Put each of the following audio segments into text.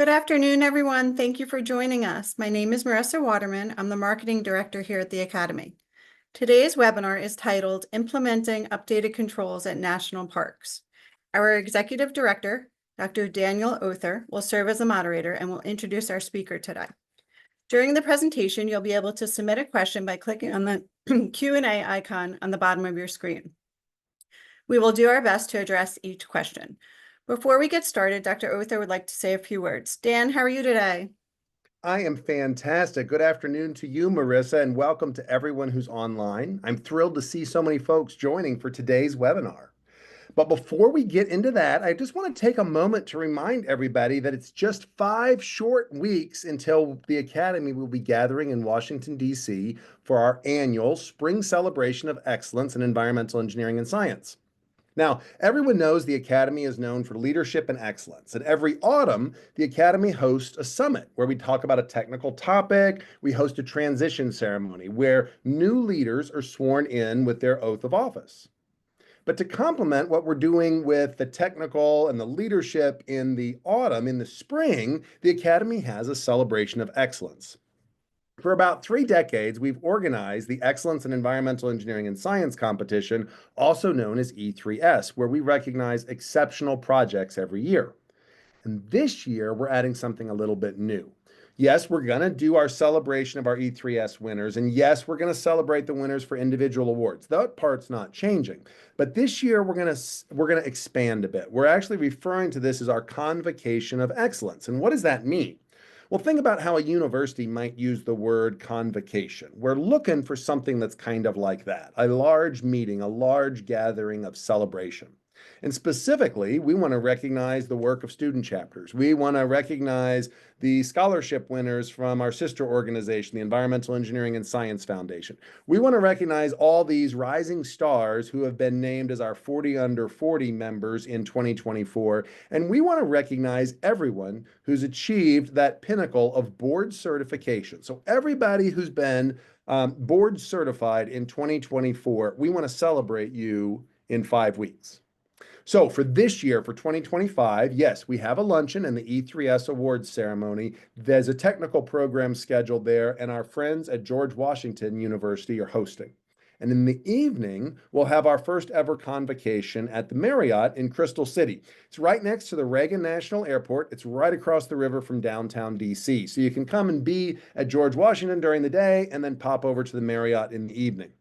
Good afternoon, everyone. Thank you for joining us. My name is Marissa Waterman. I'm the Marketing Director here at the Academy. Today's webinar is titled Implementing Updated Controls at National Parks. Our Executive Director, Dr. Daniel Othar, will serve as a moderator and will introduce our speaker today. During the presentation, you'll be able to submit a question by clicking on the Q&A icon on the bottom of your screen. We will do our best to address each question. Before we get started, Dr. Othar would like to say a few words. Dan, how are you today? I am fantastic. Good afternoon to you, Marissa, and welcome to everyone who's online. I'm thrilled to see so many folks joining for today's webinar. But before we get into that, I just want to take a moment to remind everybody that it's just 5 short weeks until the Academy will be gathering in Washington, D.C. for our annual Spring Celebration of Excellence in Environmental Engineering and Science. Now, everyone knows the Academy is known for leadership and excellence. And every autumn, the Academy hosts a summit where we talk about a technical topic. We host a transition ceremony where new leaders are sworn in with their oath of office. But to complement what we're doing with the technical and the leadership in the autumn, in the spring, the Academy has a celebration of excellence. For about 3 decades, we've organized the Excellence in Environmental Engineering and Science competition, also known as E3S, where we recognize exceptional projects every year. And this year, we're adding something a little bit new. Yes, we're going to do our celebration of our E3S winners, and yes, we're going to celebrate the winners for individual awards. That part's not changing. But this year, we're going to expand a bit. We're actually referring to this as our Convocation of Excellence. And what does that mean? Well, think about how a university might use the word convocation. We're looking for something that's kind of like that, a large meeting, a large gathering of celebration. And specifically, we want to recognize the work of student chapters. We want to recognize the scholarship winners from our sister organization, the Environmental Engineering and Science Foundation. We want to recognize all these rising stars who have been named as our 40 under 40 members in 2024. And we want to recognize everyone who's achieved that pinnacle of board certification. So everybody who's been board certified in 2024, we want to celebrate you in 5 weeks. So for this year, for 2025, yes, we have a luncheon and the E3S awards ceremony. There's a technical program scheduled there, and our friends at George Washington University are hosting. And in the evening, we'll have our first ever convocation at the Marriott in Crystal City. It's right next to the Reagan National Airport. It's right across the river from downtown DC. So you can come and be at George Washington during the day and then pop over to the Marriott in the evening.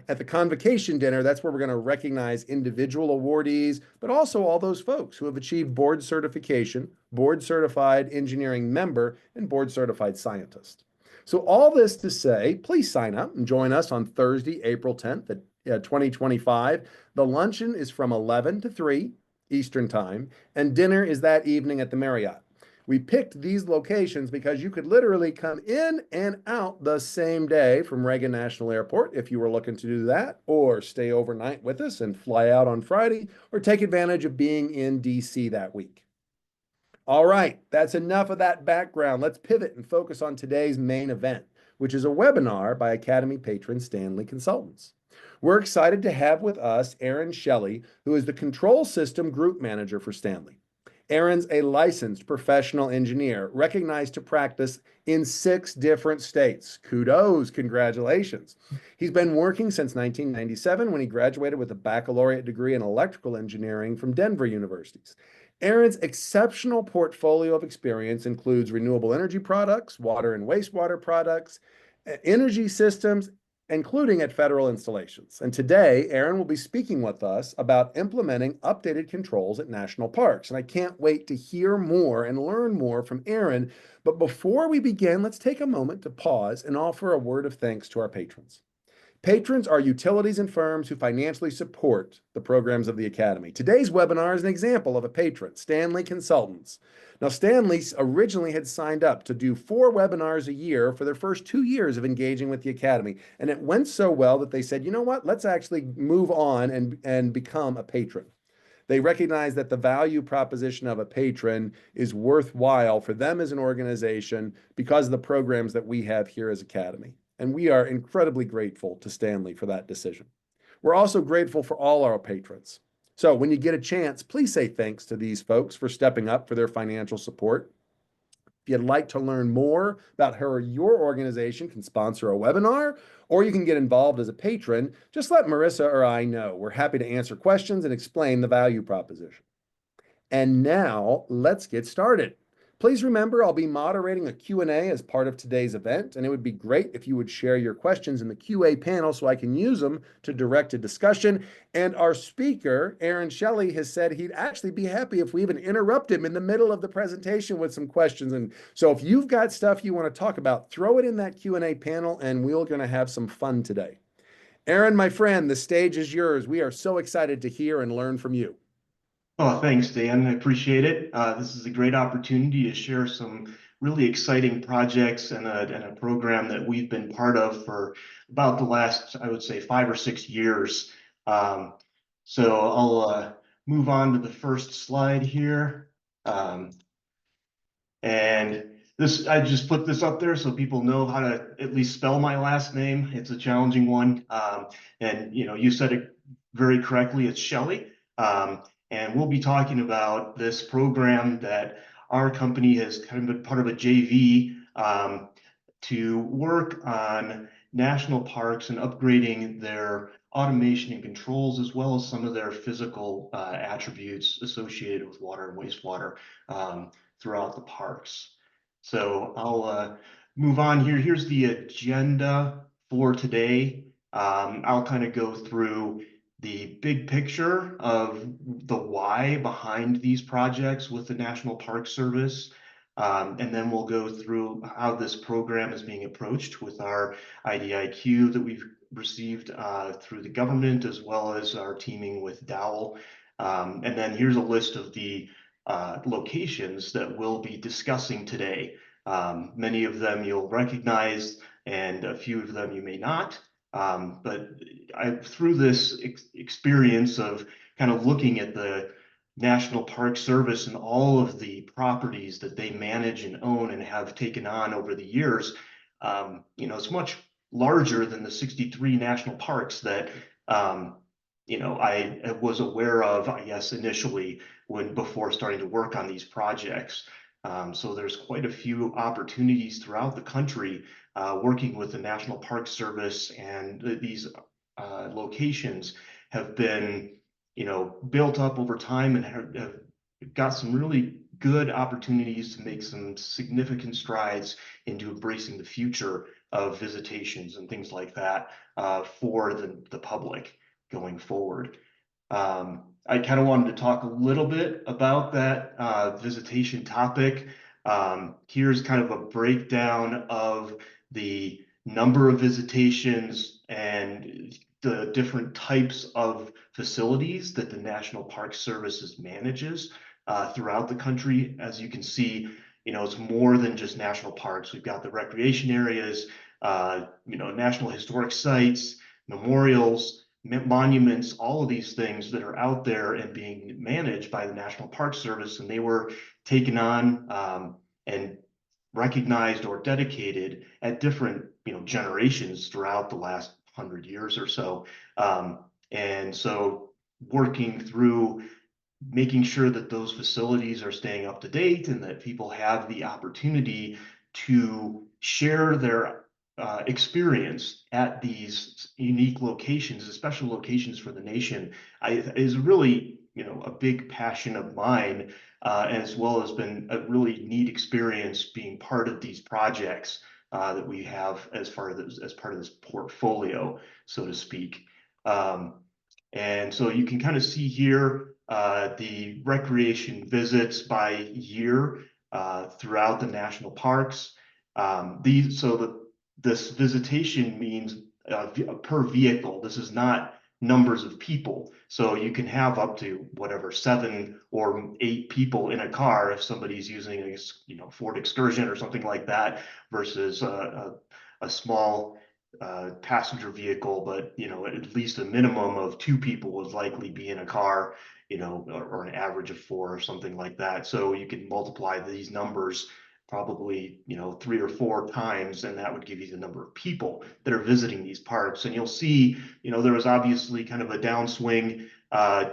At the convocation dinner, that's where we're going to recognize individual awardees, but also all those folks who have achieved board certification, board certified engineering member, and board certified scientist. So all this to say, please sign up and join us on Thursday, April 10th at 2025. The luncheon is from 11 to 3 Eastern Time, and dinner is that evening at the Marriott. We picked these locations because you could literally come in and out the same day from Reagan National Airport if you were looking to do that, or stay overnight with us and fly out on Friday, or take advantage of being in DC that week. All right, that's enough of that background. Let's pivot and focus on today's main event, which is a webinar by Academy patron Stanley Consultants. We're excited to have with us Aaron Shelley, who is the Control System Group Manager for Stanley. Aaron's a licensed professional engineer, recognized to practice in 6 different states. Kudos, congratulations. He's been working since 1997 when he graduated with a baccalaureate degree in electrical engineering from Denver Universities. Aaron's exceptional portfolio of experience includes renewable energy products, water and wastewater products, energy systems, including at federal installations. And today, Aaron will be speaking with us about implementing updated controls at national parks. And I can't wait to hear more and learn more from Aaron. But before we begin, let's take a moment to pause and offer a word of thanks to our patrons. Patrons are utilities and firms who financially support the programs of the Academy. Today's webinar is an example of a patron, Stanley Consultants. Now, Stanley originally had signed up to do 4 webinars a year for their first 2 years of engaging with the Academy. And it went so well that they said, you know what, let's actually move on and become a patron. They recognize that the value proposition of a patron is worthwhile for them as an organization because of the programs that we have here as Academy. And we are incredibly grateful to Stanley for that decision. We're also grateful for all our patrons. So when you get a chance, please say thanks to these folks for stepping up for their financial support. you'd like to learn more about how your organization can sponsor a webinar, or you can get involved as a patron, just let Marissa or I know. We're happy to answer questions and explain the value proposition. And now let's get started. Please remember, I'll be moderating a Q&A as part of today's event, and it would be great if you would share your questions in the QA panel so I can use them to direct a discussion. And our speaker, Aaron Shelley, has said he'd actually be happy if we even interrupt him in the middle of the presentation with some questions. And so if you've got stuff you want to talk about, throw it in that Q&A panel, and we're going to have some fun today. Aaron, my friend, the stage is yours. We are so excited to hear and learn from you. Oh, thanks, Dan. I appreciate it. This is a great opportunity to share some really exciting projects and a program that we've been part of for about the last, I would say, 5 or 6 years. So I'll move on to the first slide here. And this, I just put this up there so people know how to at least spell my last name. It's a challenging one. And you said it very correctly. It's Shelley. And we'll be talking about this program that our company has kind of been part of a JV to work on national parks and upgrading their automation and controls, as well as some of their physical attributes associated with water and wastewater throughout the parks. So I'll move on here. Here's the agenda for today. I'll kind of go through the big picture of the why behind these projects with the National Park Service. And then we'll go through how this program is being approached with our IDIQ that we've received through the government, as well as our teaming with Dowell. And then here's a list of the locations that we'll be discussing today. Many of them you'll recognize, and a few of them you may not. But through this experience of kind of looking at the National Park Service and all of the properties that they manage and own and have taken on over the years, it's much larger than the 63 national parks that I was aware of, I guess, initially before starting to work on these projects. So there's quite a few opportunities throughout the country working with the National Park Service, and these locations have been, built up over time and have got some really good opportunities to make some significant strides into embracing the future of visitations and things like that for the public going forward. I kind of wanted to talk a little bit about that visitation topic. Here's kind of a breakdown of the number of visitations and the different types of facilities that the National Park Service manages throughout the country. As you can see, it's more than just national parks. We've got the recreation areas, national historic sites, memorials, monuments, all of these things that are out there and being managed by the National Park Service, and they were taken on and recognized or dedicated at different generations throughout the last 100 years or so. And so working through making sure that those facilities are staying up to date and that people have the opportunity to share their experience at these unique locations, special locations for the nation, is really a big passion of mine, as well as been a really neat experience being part of these projects that we have as part of this portfolio, so to speak. And so you can kind of see here the recreation visits by year throughout the national parks. This visitation means per vehicle. This is not numbers of people. So you can have up to whatever 7 or 8 people in a car if somebody's using a Ford Excursion or something like that, versus a small passenger vehicle. But at least a minimum of 2 people would likely be in a car, or an average of 4 or something like that. So you can multiply these numbers probably 3 or 4 times, and that would give you the number of people that are visiting these parks. And you'll see there was obviously kind of a downswing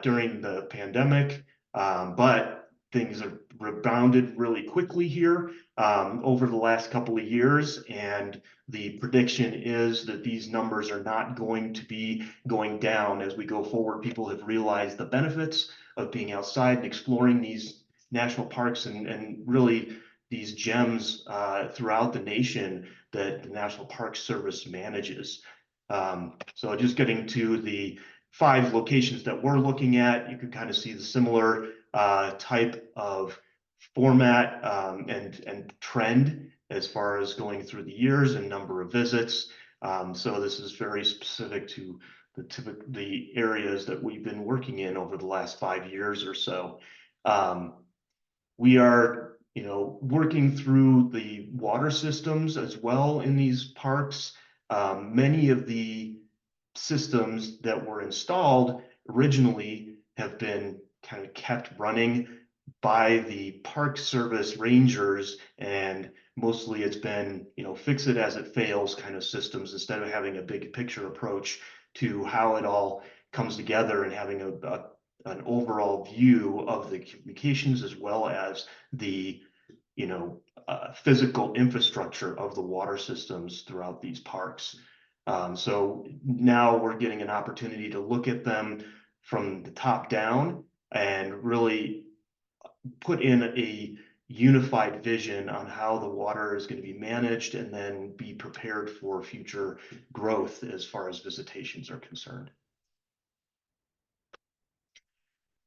during the pandemic, but things have rebounded really quickly here over the last couple of years, and the prediction is that these numbers are not going to be going down as we go forward. People have realized the benefits of being outside and exploring these national parks and really these gems throughout the nation that the National Park Service manages. So just getting to the 5 locations that we're looking at, you can kind of see the similar type of format and trend as far as going through the years and number of visits. So this is very specific to the areas that we've been working in over the last 5 years or so. We are, working through the water systems as well in these parks. Many of the systems that were installed originally have been kind of kept running by the Park Service rangers, and mostly it's been, fix it as it fails kind of systems instead of having a big picture approach to how it all comes together and having an overall view of the communications as well as the physical infrastructure of the water systems throughout these parks. So now we're getting an opportunity to look at them from the top down and really put in a unified vision on how the water is going to be managed and then be prepared for future growth as far as visitations are concerned.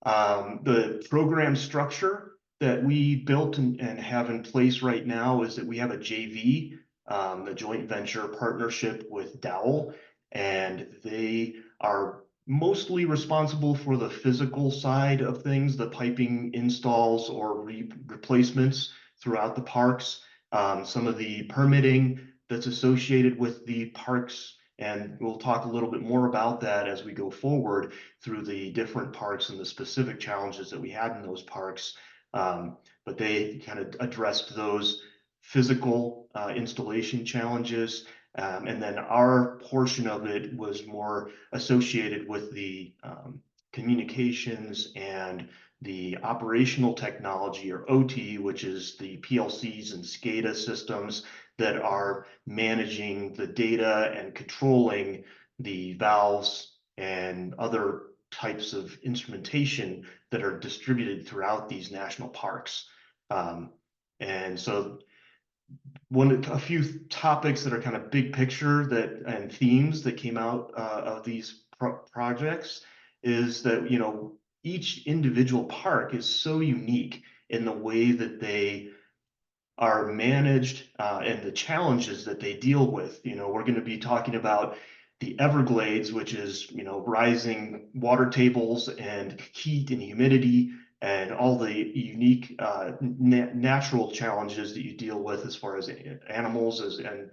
The program structure that we built and have in place right now is that we have a JV, a joint venture partnership with Dowell, and they are mostly responsible for the physical side of things, the piping installs or replacements throughout the parks, some of the permitting that's associated with the parks. And we'll talk a little bit more about that as we go forward through the different parks and the specific challenges that we had in those parks. But they kind of addressed those physical installation challenges. And then our portion of it was more associated with the communications and the operational technology, or OT, which is the PLCs and SCADA systems that are managing the data and controlling the valves and other types of instrumentation that are distributed throughout these national parks. And so a few topics that are kind of big picture and themes that came out of these projects is that, each individual park is so unique in the way that they are managed and the challenges that they deal with. We're going to be talking about the Everglades, which is, rising water tables and heat and humidity and all the unique natural challenges that you deal with as far as animals and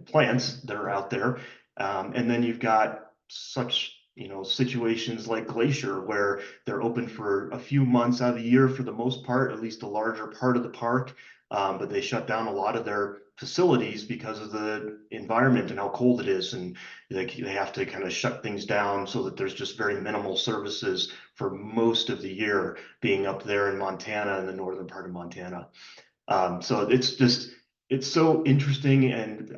plants that are out there. And then you've got such situations like Glacier, where they're open for a few months out of the year for the most part, at least a larger part of the park. But they shut down a lot of their facilities because of the environment and how cold it is, and they have to kind of shut things down so that there's just very minimal services for most of the year, being up there in Montana, in the northern part of Montana. So it's so interesting, and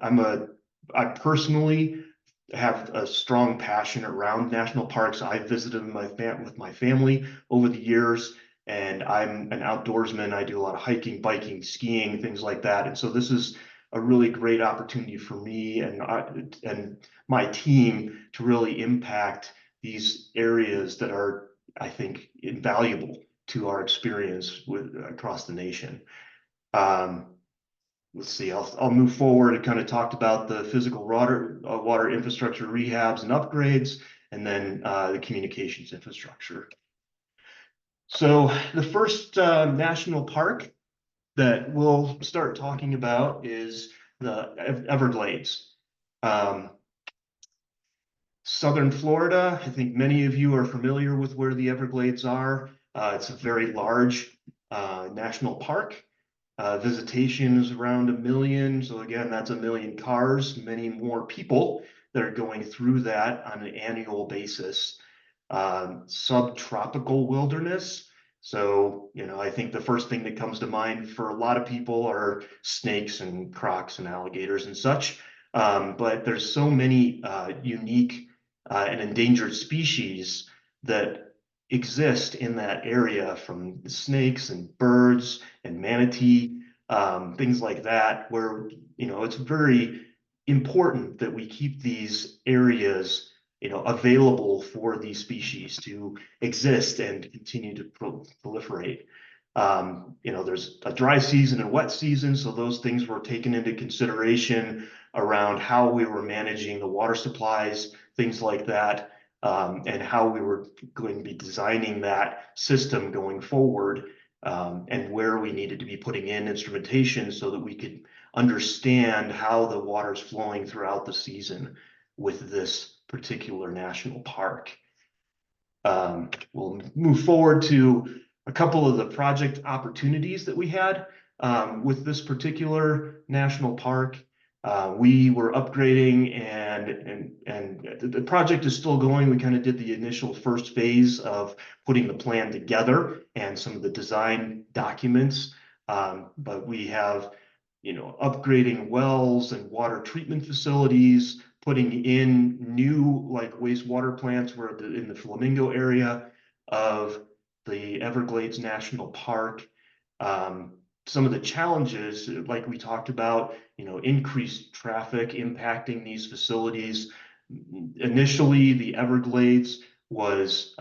I personally have a strong passion around national parks. I visited with my family over the years, and I'm an outdoorsman. I do a lot of hiking, biking, skiing, things like that. And so this is a really great opportunity for me and my team to really impact these areas that are, I think, invaluable to our experience across the nation. Let's see, I'll move forward. I kind of talked about the physical water infrastructure rehabs and upgrades, and then the communications infrastructure. So the first national park that we'll start talking about is the Everglades. Southern Florida, I think many of you are familiar with where the Everglades are. It's a very large national park. Visitation is around 1 million. So again, that's 1 million cars, many more people that are going through that on an annual basis. Subtropical wilderness. So, I think the first thing that comes to mind for a lot of people are snakes and crocs and alligators and such. But there's so many unique and endangered species that exist in that area, from snakes and birds and manatee, things like that, where, it's very important that we keep these areas available for these species to exist and continue to proliferate. There's a dry season and wet season, so those things were taken into consideration around how we were managing the water supplies, things like that, and how we were going to be designing that system going forward, and where we needed to be putting in instrumentation so that we could understand how the water is flowing throughout the season with this particular national park. We'll move forward to a couple of the project opportunities that we had with this particular national park. We were upgrading, and the project is still going. We kind of did the initial first phase of putting the plan together and some of the design documents. But we have, upgrading wells and water treatment facilities, putting in new like wastewater plants. We're in the Flamingo area of the Everglades National Park. Some of the challenges, like we talked about, increased traffic impacting these facilities. Initially, the Everglades was,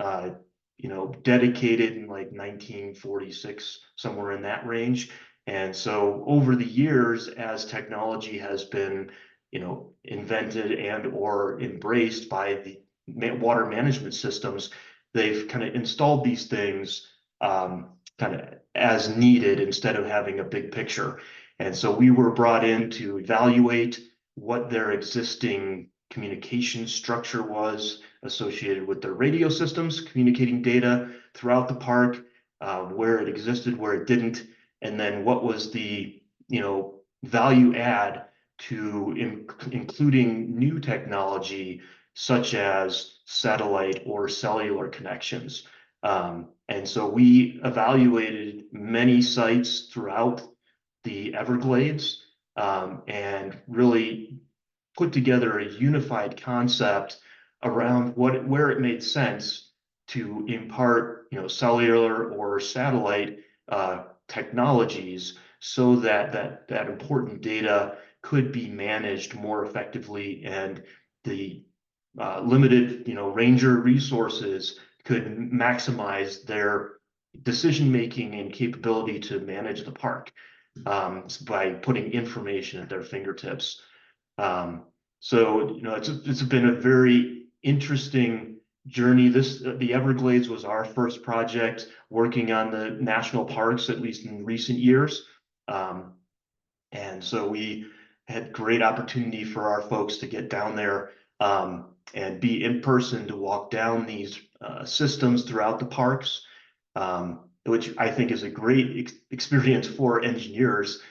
dedicated in like 1946, somewhere in that range. And so over the years, as technology has been, invented and or embraced by the water management systems, they've kind of installed these things kind of as needed instead of having a big picture. And so we were brought in to evaluate what their existing communication structure was associated with their radio systems, communicating data throughout the park, where it existed, where it didn't, and then what was the value add to including new technology such as satellite or cellular connections. And so we evaluated many sites throughout the Everglades, and really put together a unified concept around where it made sense to impart cellular or satellite technologies, so that important data could be managed more effectively, and the limited ranger resources could maximize their decision making and capability to manage the park by putting information at their fingertips. So it's been a very interesting journey. The Everglades was our first project working on the national parks, at least in recent years. And so we had great opportunity for our folks to get down there and be in person, to walk down these systems throughout the parks, which I think is a great experience for engineers,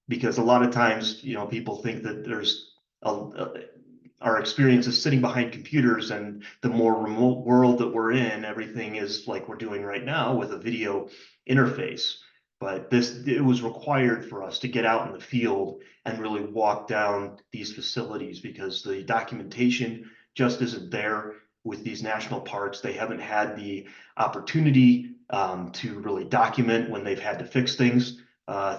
because a lot of times, people think that there's our experience is sitting behind computers, and the more remote world that we're in, everything is like we're doing right now with a video interface. But it was required for us to get out in the field and really walk down these facilities, because the documentation just isn't there with these national parks. They haven't had the opportunity to really document when they've had to fix things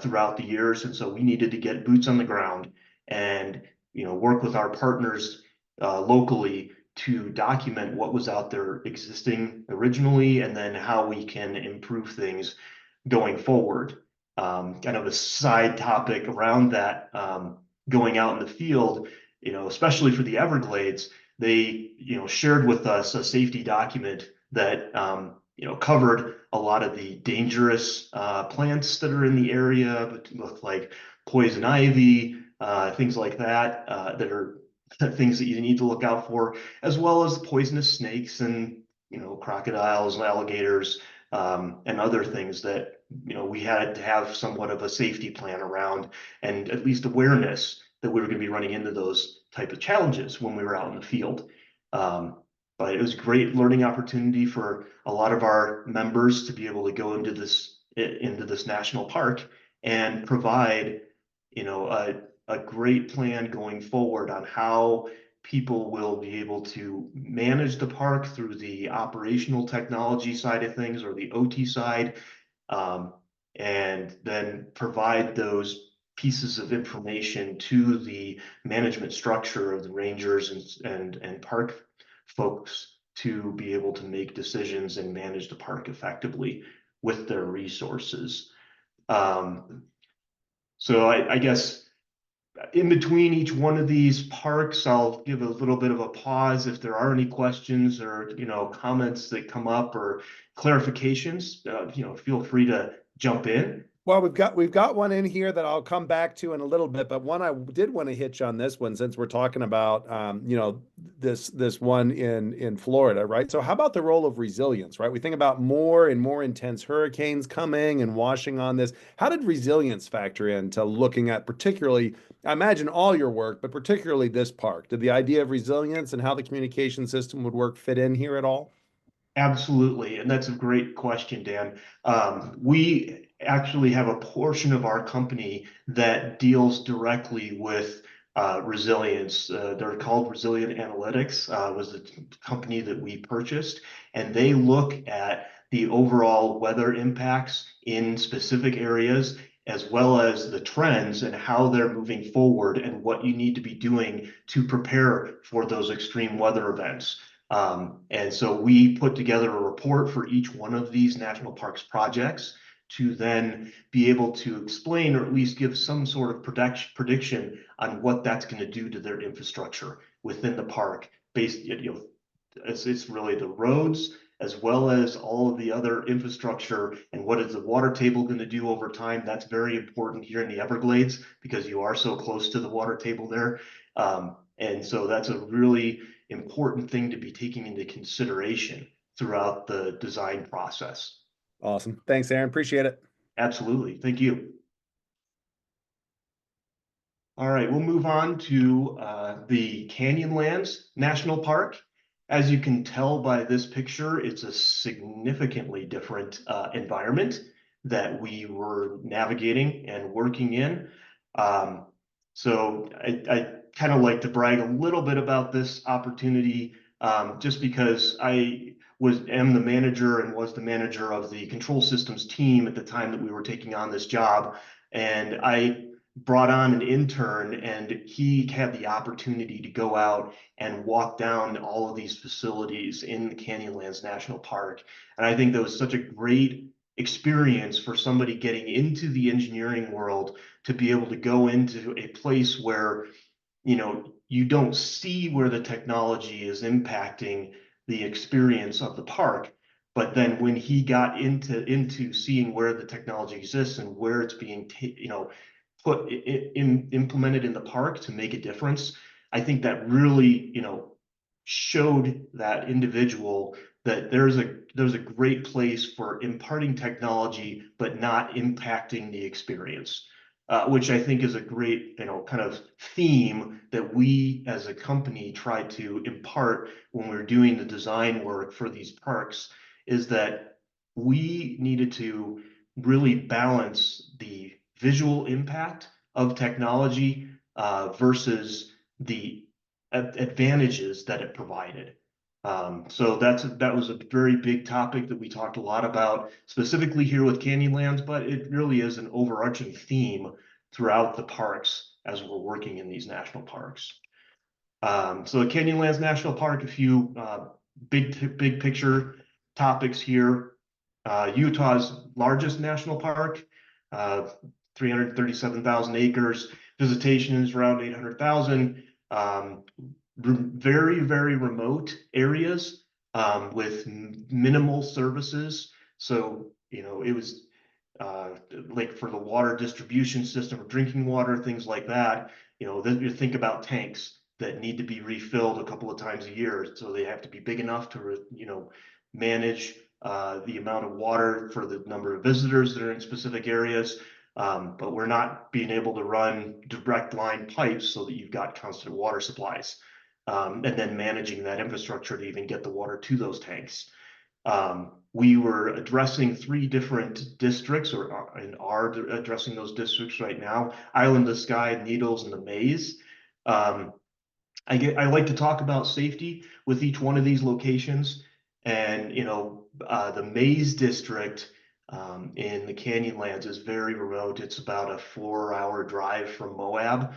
throughout the years. And so we needed to get boots on the ground and work with our partners locally to document what was out there existing originally, and then how we can improve things going forward. Kind of a side topic around that, going out in the field, especially for the Everglades, they shared with us a safety document that covered a lot of the dangerous plants that are in the area, but with like poison ivy, things like that, that are things that you need to look out for, as well as poisonous snakes and crocodiles and alligators, and other things that we had to have somewhat of a safety plan around, and at least awareness that we were going to be running into those type of challenges when we were out in the field. But it was a great learning opportunity for a lot of our members to be able to go into this national park and provide, a great plan going forward on how people will be able to manage the park through the operational technology side of things or the OT side, and then provide those pieces of information to the management structure of the rangers and park folks to be able to make decisions and manage the park effectively with their resources. So I guess in between each one of these parks, I'll give a little bit of a pause if there are any questions or, comments that come up or clarifications, feel free to jump in. Well, we've got one in here that I'll come back to in a little bit, but one I did want to hitch on this one since we're talking about this one in Florida, right? So how about the role of resilience, right? We think about more and more intense hurricanes coming and washing on this. How did resilience factor into looking at particularly, I imagine all your work, but particularly this park? Did the idea of resilience and how the communication system would work fit in here at all? Absolutely, and that's a great question, Dan. We actually have a portion of our company that deals directly with resilience. They're called Resilient Analytics, was the company that we purchased, and they look at the overall weather impacts in specific areas, as well as the trends and how they're moving forward and what you need to be doing to prepare for those extreme weather events. And so we put together a report for each one of these national parks projects to then be able to explain or at least give some sort of prediction on what that's going to do to their infrastructure within the park. It's really the roads as well as all of the other infrastructure and what is the water table going to do over time. That's very important here in the Everglades because you are so close to the water table there. And so that's a really important thing to be taking into consideration throughout the design process. Awesome. Thanks, Aaron. Appreciate it. Absolutely. Thank you. All right, we'll move on to the Canyonlands National Park. As you can tell by this picture, it's a significantly different environment that we were navigating and working in. So I kind of like to brag a little bit about this opportunity, just because I am the manager and was the manager of the control systems team at the time that we were taking on this job. And I brought on an intern and he had the opportunity to go out and walk down all of these facilities in the Canyonlands National Park. And I think that was such a great experience for somebody getting into the engineering world to be able to go into a place where, you don't see where the technology is impacting the experience of the park. But then when he got into seeing where the technology exists and where it's being implemented in the park to make a difference, I think that really, showed that individual that there's a great place for imparting technology, but not impacting the experience, which I think is a great, kind of theme that we as a company try to impart when we're doing the design work for these parks, is that we needed to really balance the visual impact of technology versus the advantages that it provided. So that was a very big topic that we talked a lot about, specifically here with Canyonlands, but it really is an overarching theme throughout the parks as we're working in these national parks. So the Canyonlands National Park, a few big picture topics here. Utah's largest national park, 337,000 acres. Visitation is around 800,000. Very, very remote areas with minimal services. So, it was like for the water distribution system or drinking water, things like that, then you think about tanks that need to be refilled a couple of times a year. So they have to be big enough to, manage the amount of water for the number of visitors that are in specific areas. But we're not being able to run direct line pipes so that you've got constant water supplies. and then managing that infrastructure to even get the water to those tanks. We were addressing 3 different districts, and are addressing those districts right now: Island of Skye, Needles, and the Maze. I like to talk about safety with each one of these locations, and the Maze district in the Canyonlands is very remote. It's about a 4-hour drive from Moab.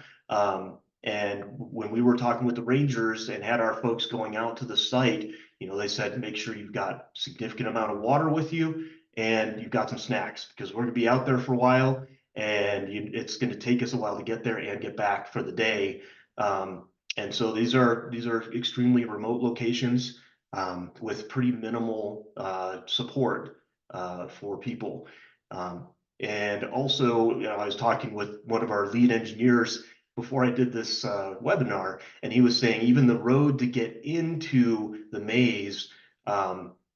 And when we were talking with the Rangers and had our folks going out to the site, they said, make sure you've got significant amount of water with you and you've got some snacks, because we're going to be out there for a while, and it's going to take us a while to get there and get back for the day. And so these are extremely remote locations with pretty minimal support for people. And also, I was talking with one of our lead engineers before I did this webinar, and he was saying even the road to get into the Maze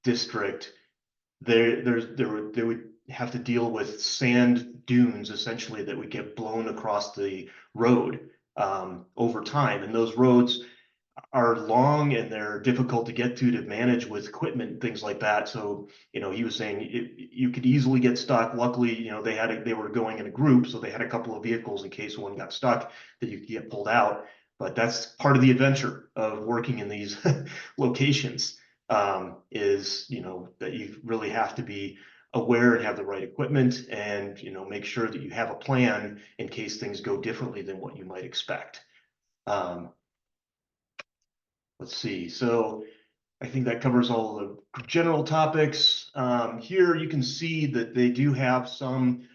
district, they would have to deal with sand dunes essentially that would get blown across the road over time, and those roads are long and they're difficult to get to manage with equipment and things like that. So, he was saying you could easily get stuck. Luckily, they were going in a group, so they had a couple of vehicles in case one got stuck that you could get pulled out. But that's part of the adventure of working in these locations, is, that you really have to be aware and have the right equipment, and, make sure that you have a plan in case things go differently than what you might expect. Let's see. So I think that covers all the general topics. Here you can see that they do have some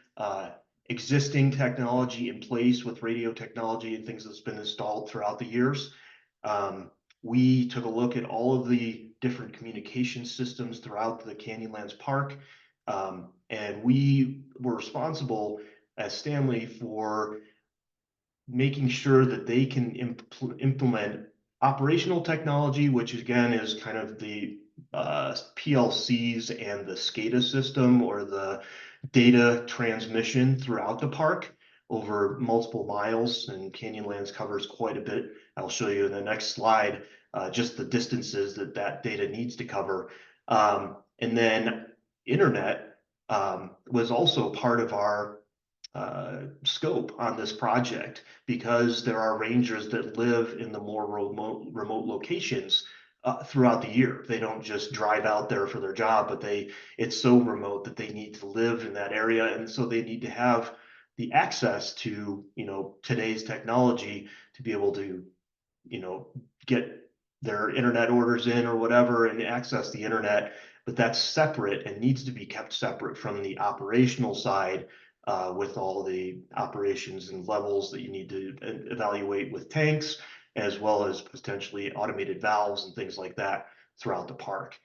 existing technology in place with radio technology and things that's been installed throughout the years. We took a look at all of the different communication systems throughout the Canyonlands Park, and we were responsible as Stanley for making sure that they can implement operational technology, which again is kind of the PLCs and the SCADA system, or the data transmission throughout the park over multiple miles, and Canyonlands covers quite a bit. I'll show you in the next slide just the distances that data needs to cover. And then internet was also part of our scope on this project, because there are rangers that live in the more remote locations throughout the year. They don't just drive out there for their job, but it's so remote that they need to live in that area, and so they need to have the access to today's technology to be able to get their internet orders in or whatever and access the internet. But that's separate and needs to be kept separate from the operational side, with all the operations and levels that you need to evaluate with tanks, as well as potentially automated valves and things like that throughout the park.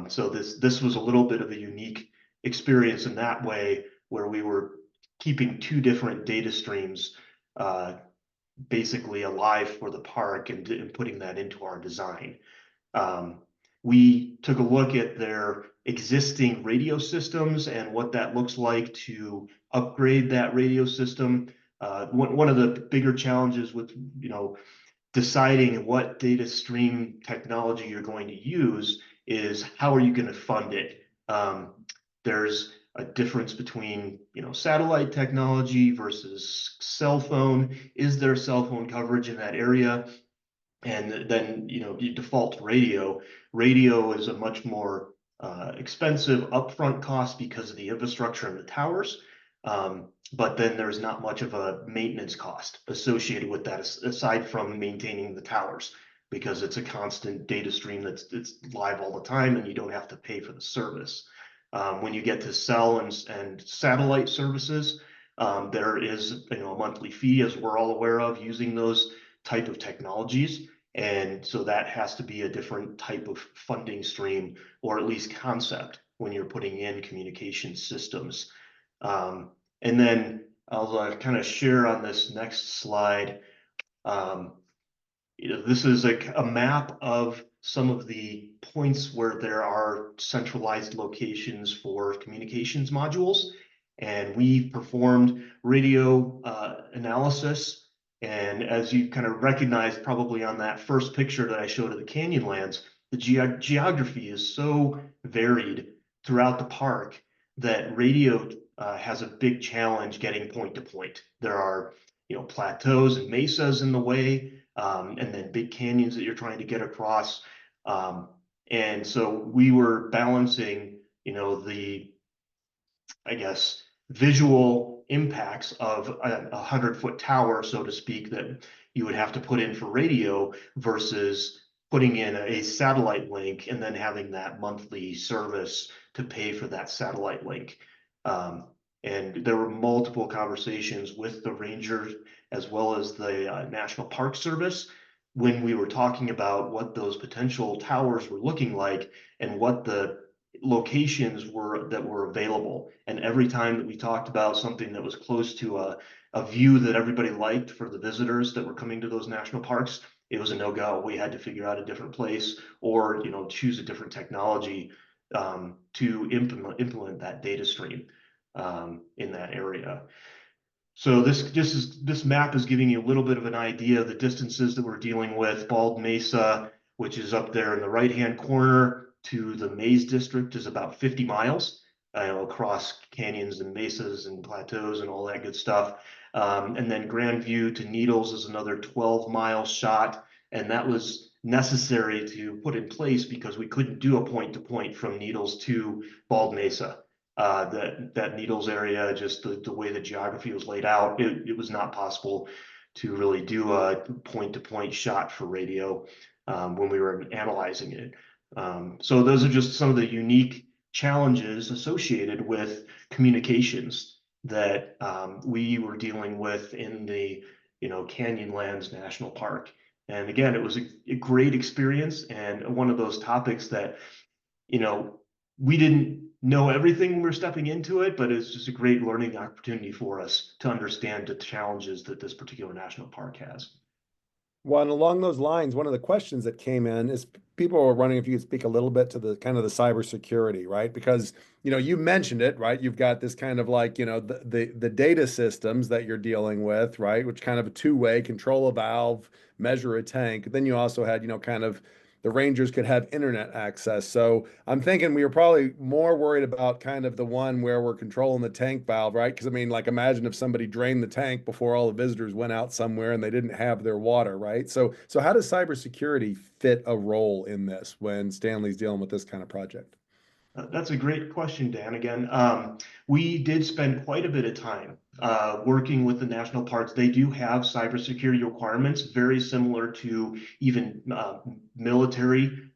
So this was a little bit of a unique experience in that way, where we were keeping 2 different data streams basically alive for the park, and putting that into our design. We took a look at their existing radio systems and what that looks like to upgrade that radio system. One of the bigger challenges with deciding what data stream technology you're going to use is how are you going to fund it. There's a difference between satellite technology versus cell phone. Is there cell phone coverage in that area? And then you default to radio. Radio is a much more expensive upfront cost because of the infrastructure and the towers. But then there's not much of a maintenance cost associated with that, aside from maintaining the towers, because it's a constant data stream it's live all the time, and you don't have to pay for the service. When you get to cell and satellite services, there is a monthly fee, as we're all aware of, using those type of technologies. And so that has to be a different type of funding stream, or at least concept, when you're putting in communication systems. And then I'll kind of share on this next slide. This is a map of some of the points where there are centralized locations for communications modules. And we performed radio analysis And as you kind of recognize probably on that first picture that I showed of the Canyonlands, the geography is so varied throughout the park that radio has a big challenge getting point to point. There are, plateaus and mesas in the way, and then big canyons that you're trying to get across. And so we were balancing, the, I guess, visual impacts of a 100-foot tower, so to speak, that you would have to put in for radio versus putting in a satellite link and then having that monthly service to pay for that satellite link. And there were multiple conversations with the rangers as well as the National Park Service when we were talking about what those potential towers were looking like and what the locations that were available. And every time that we talked about something that was close to a view that everybody liked for the visitors that were coming to those national parks, it was a no-go. We had to figure out a different place or choose a different technology to implement that data stream in that area. So this map is giving you a little bit of an idea of the distances that we're dealing with. Bald Mesa, which is up there in the right-hand corner, to the Maze District is about 50 miles across canyons and mesas and plateaus and all that good stuff. And then Grandview to Needles is another 12-mile shot. And that was necessary to put in place because we couldn't do a point-to-point from Needles to Bald Mesa. That Needles area, just the way the geography was laid out, it was not possible to really do a point-to-point shot for radio when we were analyzing it. So those are just some of the unique challenges associated with communications that we were dealing with in the Canyonlands National Park. And again, it was a great experience and one of those topics that we didn't know everything when we were stepping into it, but it's just a great learning opportunity for us to understand the challenges that this particular national park has. Well, and along those lines, one of the questions that came in is people were wondering if you could speak a little bit to the kind of the cybersecurity, right? Because, you mentioned it, right? You've got this kind of like, the data systems that you're dealing with, right? Which kind of a two-way, control a valve, measure a tank. Then you also had, kind of the Rangers could have internet access. So I'm thinking we were probably more worried about kind of the one where we're controlling the tank valve, right? Because I mean, like imagine if somebody drained the tank before all the visitors went out somewhere and they didn't have their water, right? So how does cybersecurity fit a role in this when Stanley's dealing with this kind of project? That's a great question, Dan. Again, we did spend quite a bit of time working with the national parks. They do have cybersecurity requirements, very similar to even military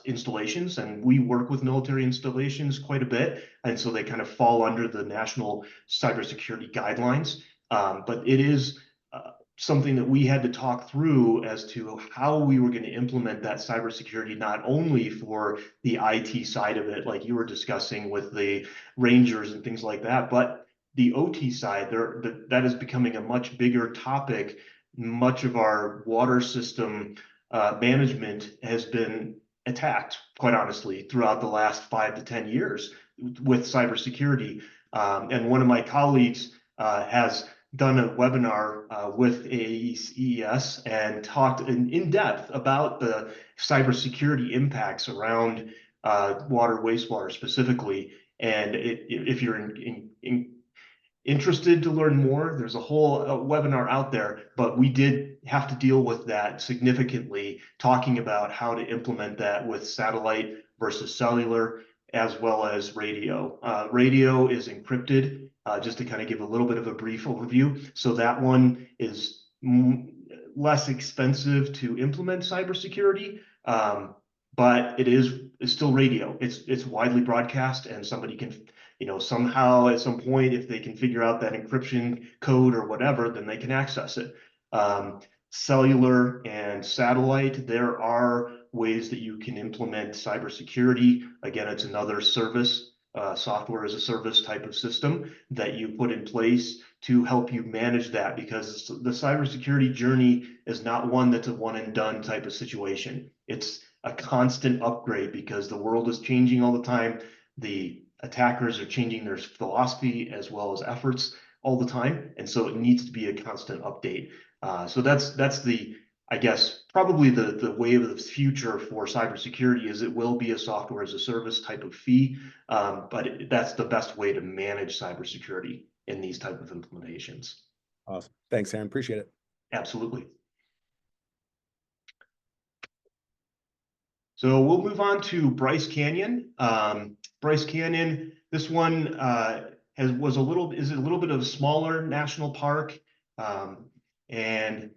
installations. And we work with military installations quite a bit. And so they kind of fall under the national cybersecurity guidelines. But it is something that we had to talk through as to how we were going to implement that cybersecurity, not only for the IT side of it, like you were discussing with the Rangers and things like that, but the OT side, that is becoming a much bigger topic. Much of our water system management has been attacked, quite honestly, throughout the last 5 to 10 years with cybersecurity. And one of my colleagues has done a webinar with AES and talked in depth about the cybersecurity impacts around water, wastewater specifically. And if you're interested to learn more, there's a whole webinar out there, but we did have to deal with that significantly, talking about how to implement that with satellite versus cellular, as well as radio. Radio is encrypted, just to kind of give a little bit of a brief overview. So that one is less expensive to implement cybersecurity, but it's still radio. It's widely broadcast, and somebody can, somehow at some point, if they can figure out that encryption code or whatever, then they can access it. Cellular and satellite, there are ways that you can implement cybersecurity. Again, it's another service, software as a service type of system that you put in place to help you manage that, because the cybersecurity journey is not one that's a one and done type of situation. It's a constant upgrade because the world is changing all the time. The attackers are changing their philosophy as well as efforts all the time. And so it needs to be a constant update. So that's the, I guess, probably the way of the future for cybersecurity is it will be a software as a service type of fee, but that's the best way to manage cybersecurity in these type of implementations. Awesome. Thanks, Aaron. Appreciate it. Absolutely. So we'll move on to Bryce Canyon. Bryce Canyon, this one is a little bit of a smaller national park, and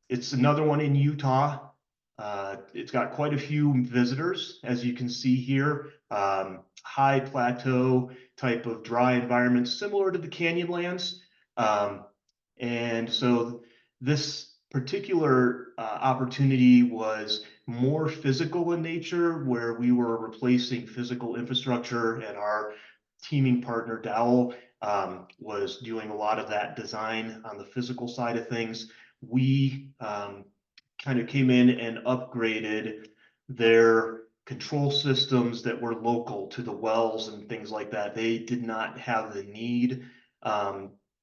it's another one in Utah. It's got quite a few visitors, as you can see here. High plateau type of dry environment, similar to the Canyonlands. And so this particular opportunity was more physical in nature, where we were replacing physical infrastructure, and our teaming partner Dowell was doing a lot of that design on the physical side of things. We kind of came in and upgraded their control systems that were local to the wells and things like that. They did not have the need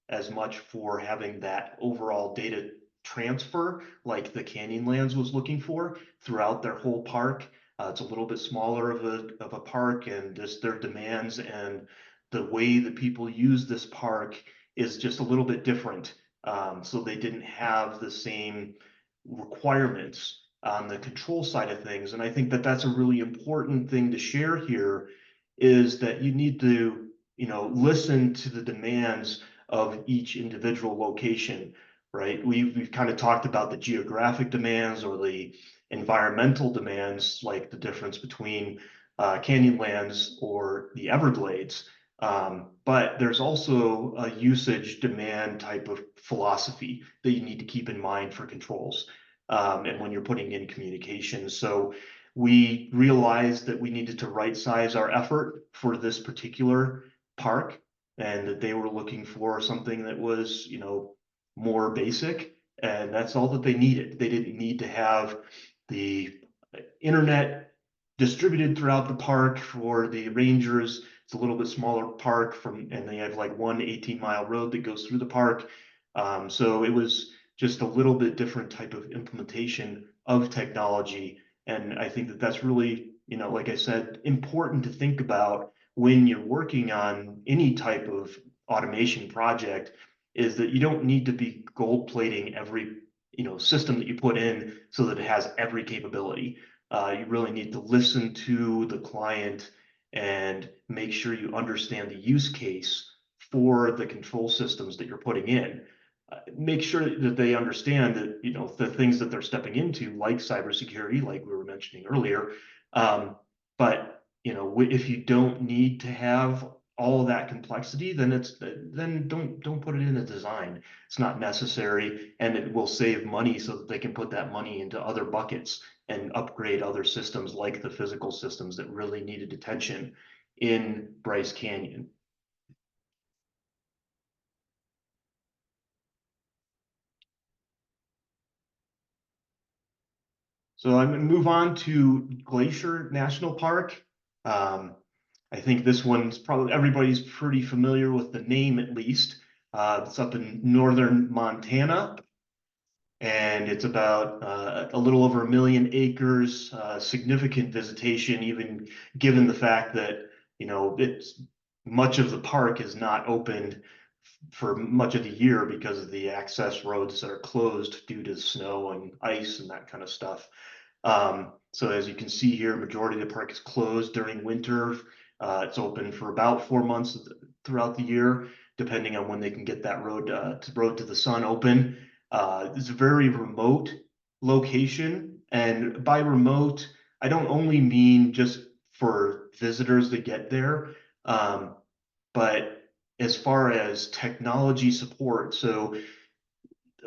as much for having that overall data transfer like the Canyonlands was looking for throughout their whole park. It's a little bit smaller of a park, and just their demands and the way that people use this park is just a little bit different. So they didn't have the same requirements on the control side of things. And I think that that's a really important thing to share here, is that you need to, listen to the demands of each individual location, right? We've kind of talked about the geographic demands or the environmental demands, like the difference between Canyonlands or the Everglades. But there's also a usage demand type of philosophy that you need to keep in mind for controls, and when you're putting in communications. So we realized that we needed to right size our effort for this particular park, and that they were looking for something that was, more basic, and that's all that they needed. They didn't need to have the internet distributed throughout the park for the rangers. It's a little bit smaller park and they have like one 18-mile road that goes through the park. So it was just a little bit different type of implementation of technology. And I think that that's really, like I said, important to think about when you're working on any type of automation project, is that you don't need to be gold plating every, system that you put in so that it has every capability. You really need to listen to the client and make sure you understand the use case for the control systems that you're putting in. Make sure that they understand that, the things that they're stepping into, like cybersecurity, like we were mentioning earlier. But, if you don't need to have all of that complexity, then don't put it in the design. It's not necessary, and it will save money so that they can put that money into other buckets and upgrade other systems, like the physical systems that really needed attention in Bryce Canyon. So I'm going to move on to Glacier National Park. I think this one's probably, everybody's pretty familiar with the name, at least. It's up in northern Montana, and it's about a little over 1 million acres, significant visitation, even given the fact that, it's much of the park is not opened for much of the year because of the access roads that are closed due to snow and ice and that kind of stuff. So as you can see here, majority of the park is closed during winter. It's open for about 4 months throughout the year, depending on when they can get that road to the sun open. It's a very remote location, and by remote, I don't only mean just for visitors that get there, but as far as technology support. So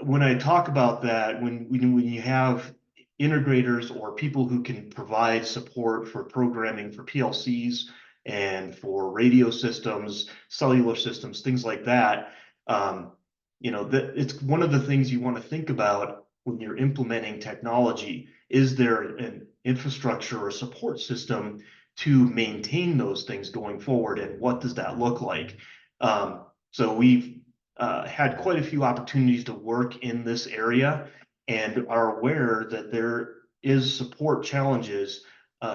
when I talk about that, when you have integrators or people who can provide support for programming for PLCs and for radio systems, cellular systems, things like that, that it's one of the things you want to think about when you're implementing technology. Is there an infrastructure or support system to maintain those things going forward, and what does that look like? So we've had quite a few opportunities to work in this area and are aware that there is support challenges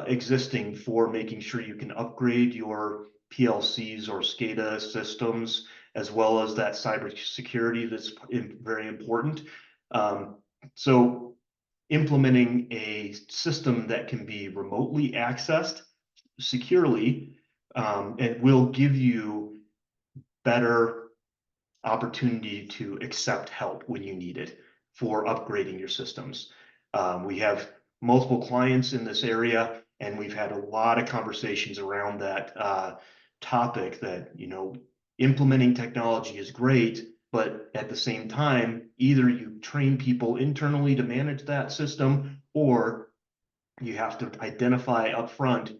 existing for making sure you can upgrade your PLCs or SCADA systems, as well as that cybersecurity that's very important. So implementing a system that can be remotely accessed securely, and will give you better opportunity to accept help when you need it for upgrading your systems. We have multiple clients in this area, and we've had a lot of conversations around that topic that, implementing technology is great, but at the same time, either you train people internally to manage that system, or you have to identify upfront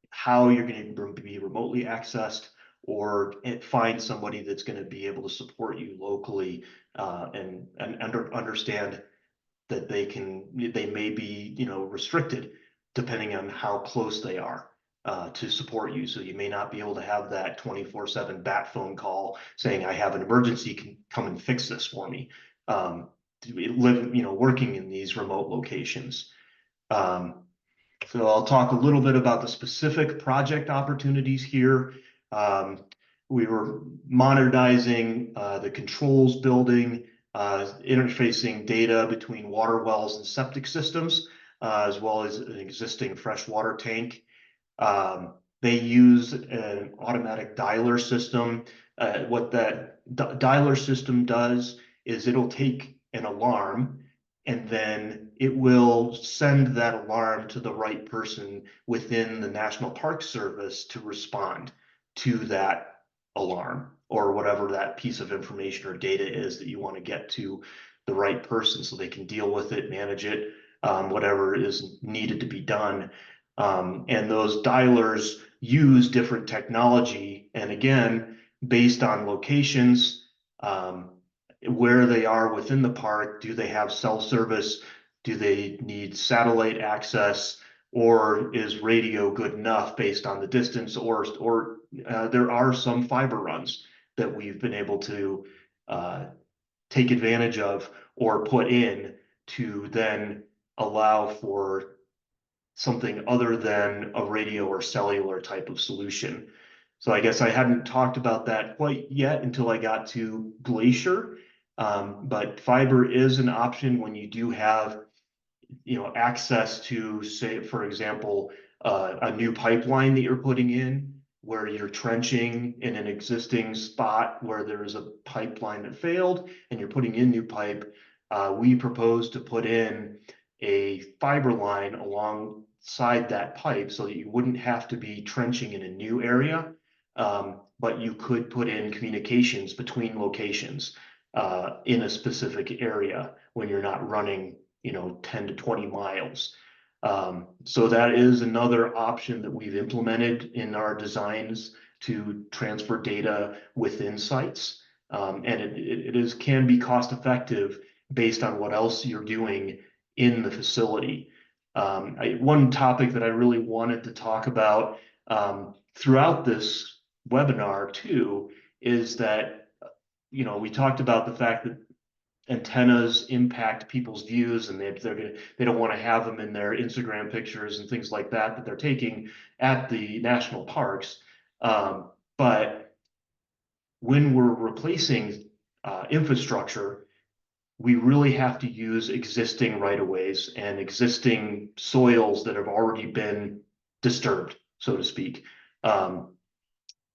how you're going to be remotely accessed, or find somebody that's going to be able to support you locally, and understand that they may be, restricted depending on how close they are to support you. So you may not be able to have that 24/7 bat phone call saying, I have an emergency, can come and fix this for me. Working in these remote locations. So I'll talk a little bit about the specific project opportunities here. We were modernizing the controls building, interfacing data between water wells and septic systems, as well as an existing freshwater tank. They use an automatic dialer system. What that dialer system does is it'll take an alarm, and then it will send that alarm to the right person within the National Park Service to respond to that alarm, or whatever that piece of information or data is that you want to get to the right person so they can deal with it, manage it, whatever is needed to be done. And those dialers use different technology, and again, based on locations, where they are within the park. Do they have cell service? Do they need satellite access? Or is radio good enough based on the distance? Or there are some fiber runs that we've been able to take advantage of or put in to then allow for something other than a radio or cellular type of solution. So I guess I hadn't talked about that quite yet until I got to Glacier. But fiber is an option when you do have, access to, say, for example, a new pipeline that you're putting in, where you're trenching in an existing spot where there's a pipeline that failed and you're putting in new pipe. We propose to put in a fiber line alongside that pipe so that you wouldn't have to be trenching in a new area, but you could put in communications between locations in a specific area when you're not running, 10 to 20 miles. So that is another option that we've implemented in our designs to transfer data within sites. And it can be cost effective based on what else you're doing in the facility. One topic that I really wanted to talk about throughout this webinar too is that, we talked about the fact that antennas impact people's views, and they don't want to have them in their Instagram pictures and things like that they're taking at the national parks. But when we're replacing infrastructure, we really have to use existing right-of-ways and existing soils that have already been disturbed, so to speak.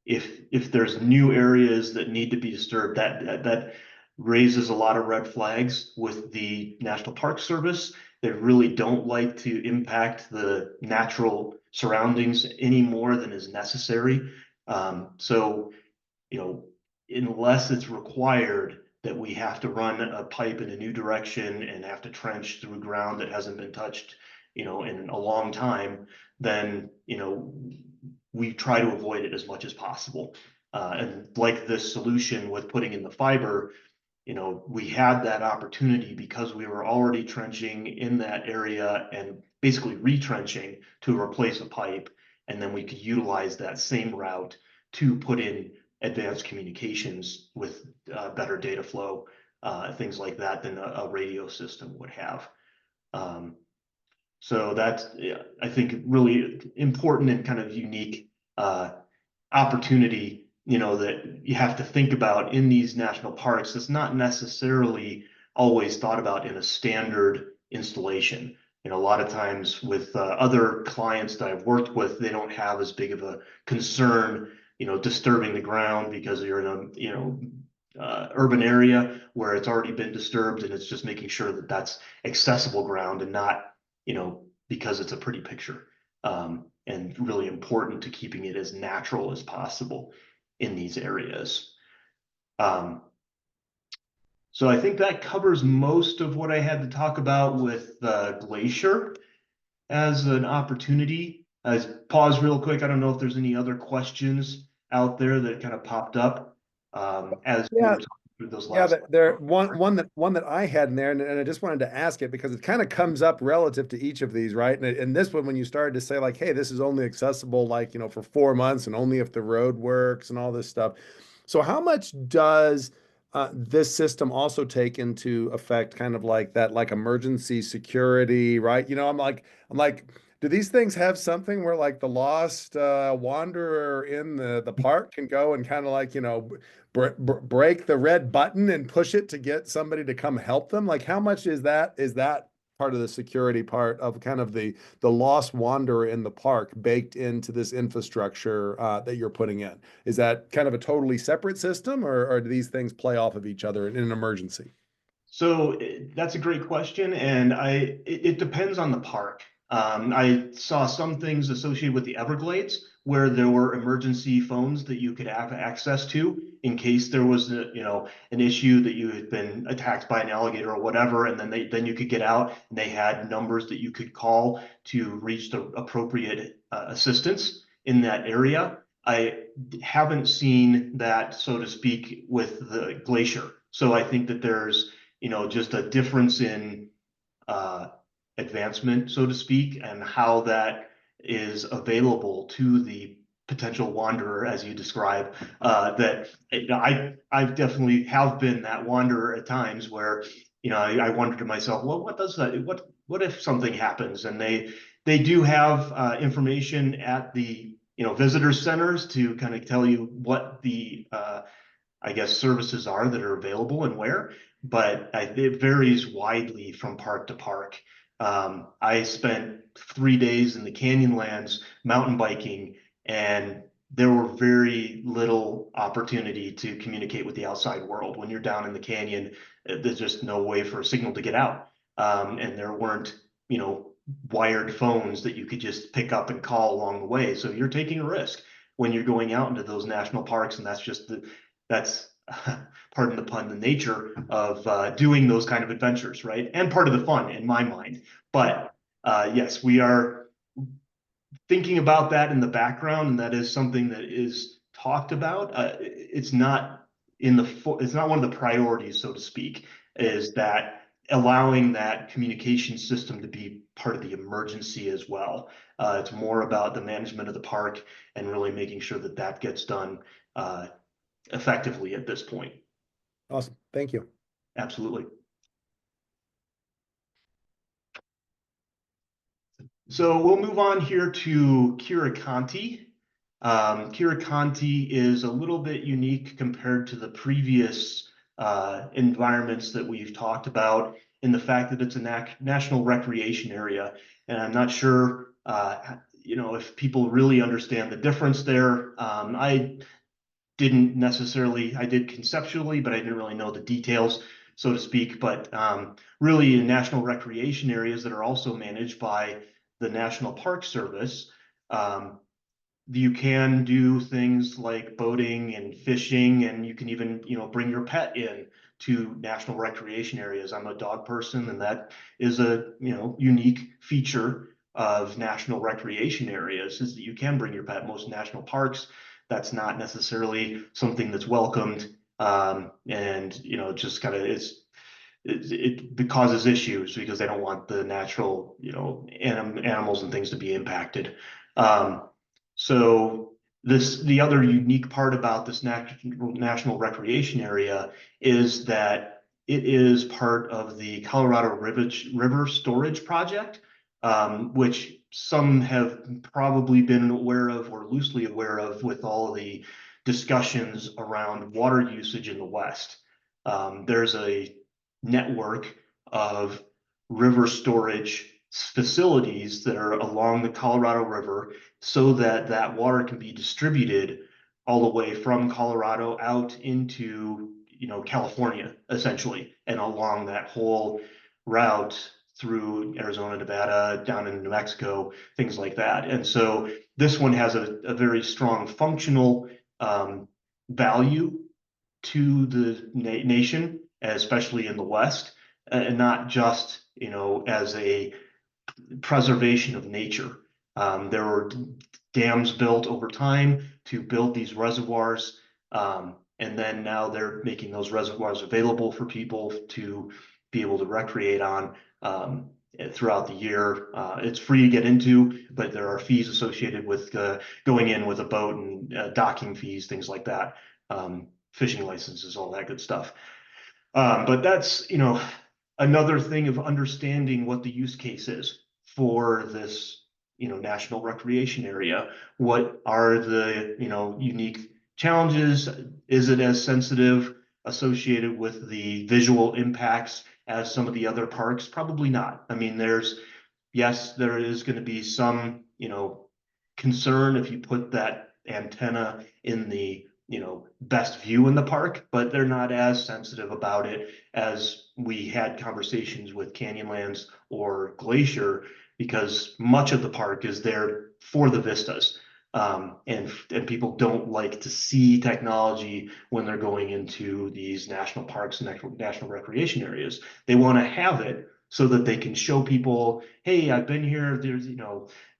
If there's new areas that need to be disturbed, that raises a lot of red flags with the National Park Service. They really don't like to impact the natural surroundings any more than is necessary. So, unless it's required that we have to run a pipe in a new direction and have to trench through ground that hasn't been touched, in a long time, then, we try to avoid it as much as possible. And like this solution with putting in the fiber, we had that opportunity because we were already trenching in that area and basically retrenching to replace a pipe. And then we could utilize that same route to put in advanced communications with better data flow, things like that than a radio system would have. So that's, yeah, I think, really important and kind of unique opportunity, that you have to think about in these national parks. That's not necessarily always thought about in a standard installation. A lot of times with other clients that I've worked with, they don't have as big of a concern, disturbing the ground because you're in a, urban area where it's already been disturbed, and it's just making sure that that's accessible ground and not, because it's a pretty picture. And really important to keeping it as natural as possible in these areas. So I think that covers most of what I had to talk about with Glacier as an opportunity. I pause real quick. I don't know if there's any other questions out there that kind of popped up as we were talking through those Yeah, last. there one that I had in there, and I just wanted to ask it because it kind of comes up relative to each of these, right? And this one, when you started to say like, hey, this is only accessible like, for 4 months and only if the road works and all this stuff. So how much does this system also take into effect kind of like that, like emergency security, right? I'm like, do these things have something where like the lost wanderer in the park can go and kind of like, break the red button and push it to get somebody to come help them? Like, how much is that part of the security part of kind of the lost wanderer in the park baked into this infrastructure that you're putting in? Is that kind of a totally separate system, or do these things play off of each other in an emergency? So that's a great question, and it depends on the park. I saw some things associated with the Everglades where there were emergency phones that you could have access to in case there was an issue that you had been attacked by an alligator or whatever, and then you could get out, and they had numbers that you could call to reach the appropriate assistance in that area. I haven't seen that, so to speak, with the Glacier. So I think that there's just a difference in advancement, so to speak, and how that is available to the potential wanderer, as you describe. That I've definitely have been that wanderer at times where I wonder to myself, well, what does that? What if something happens? And they do have information at the visitor centers to kind of tell you what the I guess services are that are available and where, but it varies widely from park to park. I spent 3 days in the Canyonlands mountain biking, and there were very little opportunity to communicate with the outside world. When you're down in the canyon, there's just no way for a signal to get out. And there weren't, wired phones that you could just pick up and call along the way. So you're taking a risk when you're going out into those national parks, and that's pardon the pun, the nature of doing those kind of adventures, right? And part of the fun in my mind. But yes, we are thinking about that in the background, and that is something that is talked about. It's not it's not one of the priorities, so to speak, is that allowing that communication system to be part of the emergency as well. It's more about the management of the park and really making sure that that gets done effectively at this point. Awesome. Thank you. Absolutely. So we'll move on here to Kirakanti. Kirakanti is a little bit unique compared to the previous environments that we've talked about, in the fact that it's a national recreation area. And I'm not sure, if people really understand the difference there. I did conceptually, but I didn't really know the details, so to speak. But really, in national recreation areas that are also managed by the National Park Service, you can do things like boating and fishing, and you can even, bring your pet in to national recreation areas. I'm a dog person, and that is a, unique feature of national recreation areas, is that you can bring your pet. Most national parks, that's not necessarily something that's welcomed. And, just kind of it causes issues because they don't want the natural, animals and things to be impacted. So the other unique part about this national recreation area is that it is part of the Colorado River Storage Project, which some have probably been aware of or loosely aware of with all the discussions around water usage in the West. There's a network of river storage facilities that are along the Colorado River so that that water can be distributed all the way from Colorado out into, California, essentially, and along that whole route through Arizona, Nevada, down into New Mexico, things like that. And so this one has a very strong functional value to the nation, especially in the West, and not just, as a preservation of nature. There were dams built over time to build these reservoirs. And then now they're making those reservoirs available for people to be able to recreate on throughout the year. It's free to get into, but there are fees associated with going in with a boat and docking fees, things like that, fishing licenses, all that good stuff. But that's, another thing of understanding what the use case is for this, national recreation area. What are the, unique challenges? Is it as sensitive associated with the visual impacts as some of the other parks? Probably not. I mean, yes, there is going to be some, concern if you put that antenna in the, best view in the park, but they're not as sensitive about it as we had conversations with Canyonlands or Glacier, because much of the park is there for the vistas. And people don't like to see technology when they're going into these national parks and national recreation areas. They want to have it so that they can show people, hey, I've been here, there's,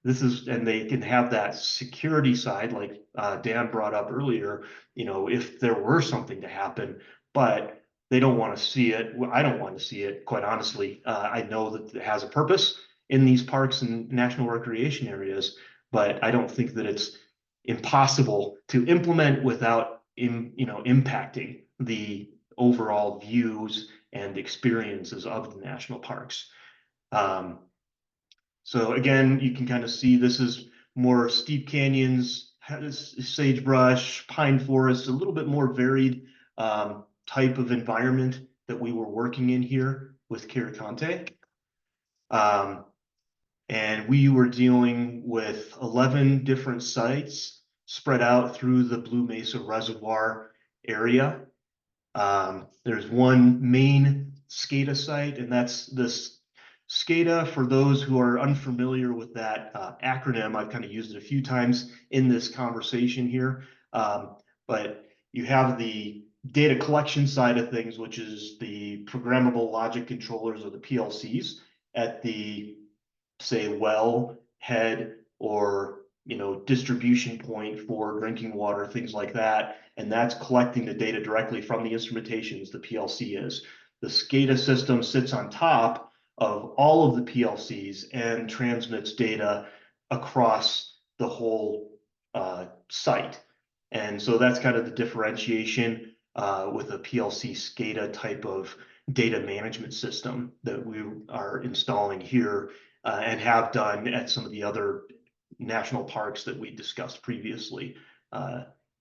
this is, and they can have that security side, like Dan brought up earlier, if there were something to happen, but they don't want to see it. I don't want to see it, quite honestly. I know that it has a purpose in these parks and national recreation areas, but I don't think that it's impossible to implement without, impacting the overall views and experiences of the national parks. So again, you can kind of see this is more steep canyons, sagebrush, pine forest, a little bit more varied type of environment that we were working in here with Quiricante. And we were dealing with 11 different sites spread out through the Blue Mesa Reservoir area. There's one main SCADA site, and that's this SCADA. For those who are unfamiliar with that acronym, I've kind of used it a few times in this conversation here. But you have the data collection side of things, which is the programmable logic controllers, or the PLCs, at the, say, well head or distribution point for drinking water, things like that. And that's collecting the data directly from the instrumentations, the PLC is. The SCADA system sits on top of all of the PLCs and transmits data across the whole site. And so that's kind of the differentiation with a PLC SCADA type of data management system that we are installing here and have done at some of the other national parks that we discussed previously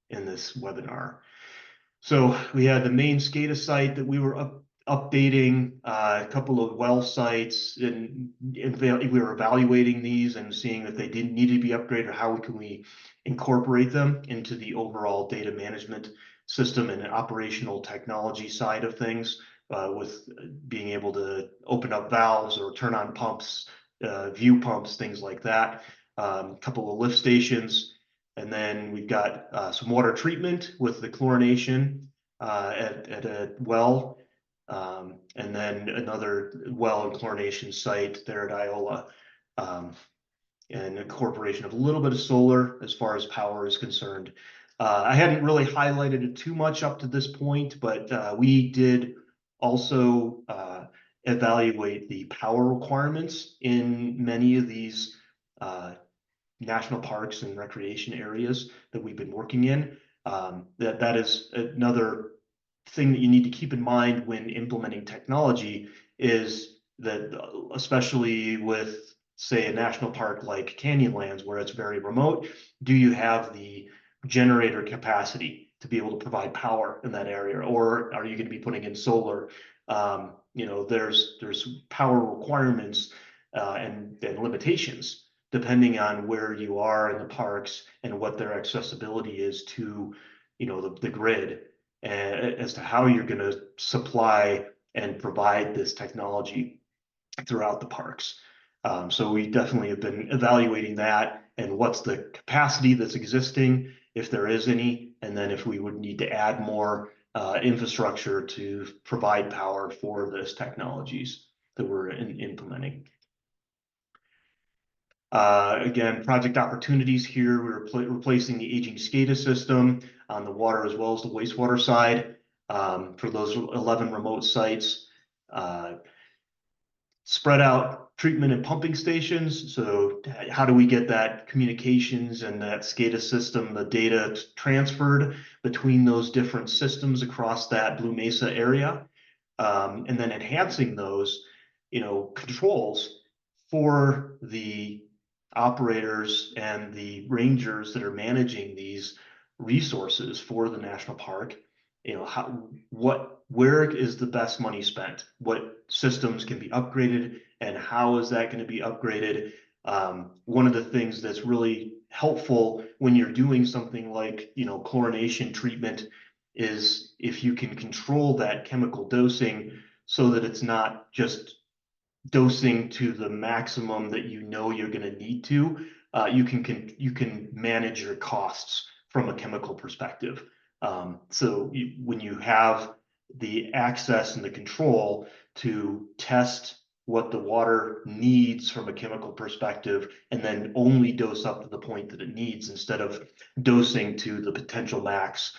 in this webinar. So we had the main SCADA site that we were updating, a couple of well sites, and we were evaluating these and seeing that they didn't need to be upgraded, or how can we incorporate them into the overall data management system and operational technology side of things, with being able to open up valves or turn on pumps, view pumps, things like that. A couple of lift stations, and then we've got some water treatment with the chlorination at a well, and then another well and chlorination site there at Iola, and incorporation of a little bit of solar as far as power is concerned. I hadn't really highlighted it too much up to this point, but we did also evaluate the power requirements in many of these national parks and recreation areas that we've been working in. That is another thing that you need to keep in mind when implementing technology, is that especially with, say, a national park like Canyonlands, where it's very remote, do you have the generator capacity to be able to provide power in that area, or are you going to be putting in solar? There's power requirements and limitations depending on where you are in the parks and what their accessibility is to, the grid, as to how you're going to supply and provide this technology throughout the parks. So we definitely have been evaluating that and what's the capacity that's existing, if there is any, and then if we would need to add more infrastructure to provide power for those technologies that we're implementing. Again, project opportunities here, we're replacing the aging SCADA system on the water as well as the wastewater side for those 11 remote sites. Spread out treatment and pumping stations. So how do we get that communications and that SCADA system, the data transferred between those different systems across that Blue Mesa area? And then enhancing those, controls for the operators and the rangers that are managing these resources for the national park. Where is the best money spent? What systems can be upgraded, and how is that going to be upgraded? One of the things that's really helpful when you're doing something like, chlorination treatment, is if you can control that chemical dosing so that it's not just dosing to the maximum that you're going to need to, you can manage your costs from a chemical perspective. So when you have the access and the control to test what the water needs from a chemical perspective, and then only dose up to the point that it needs instead of dosing to the potential max,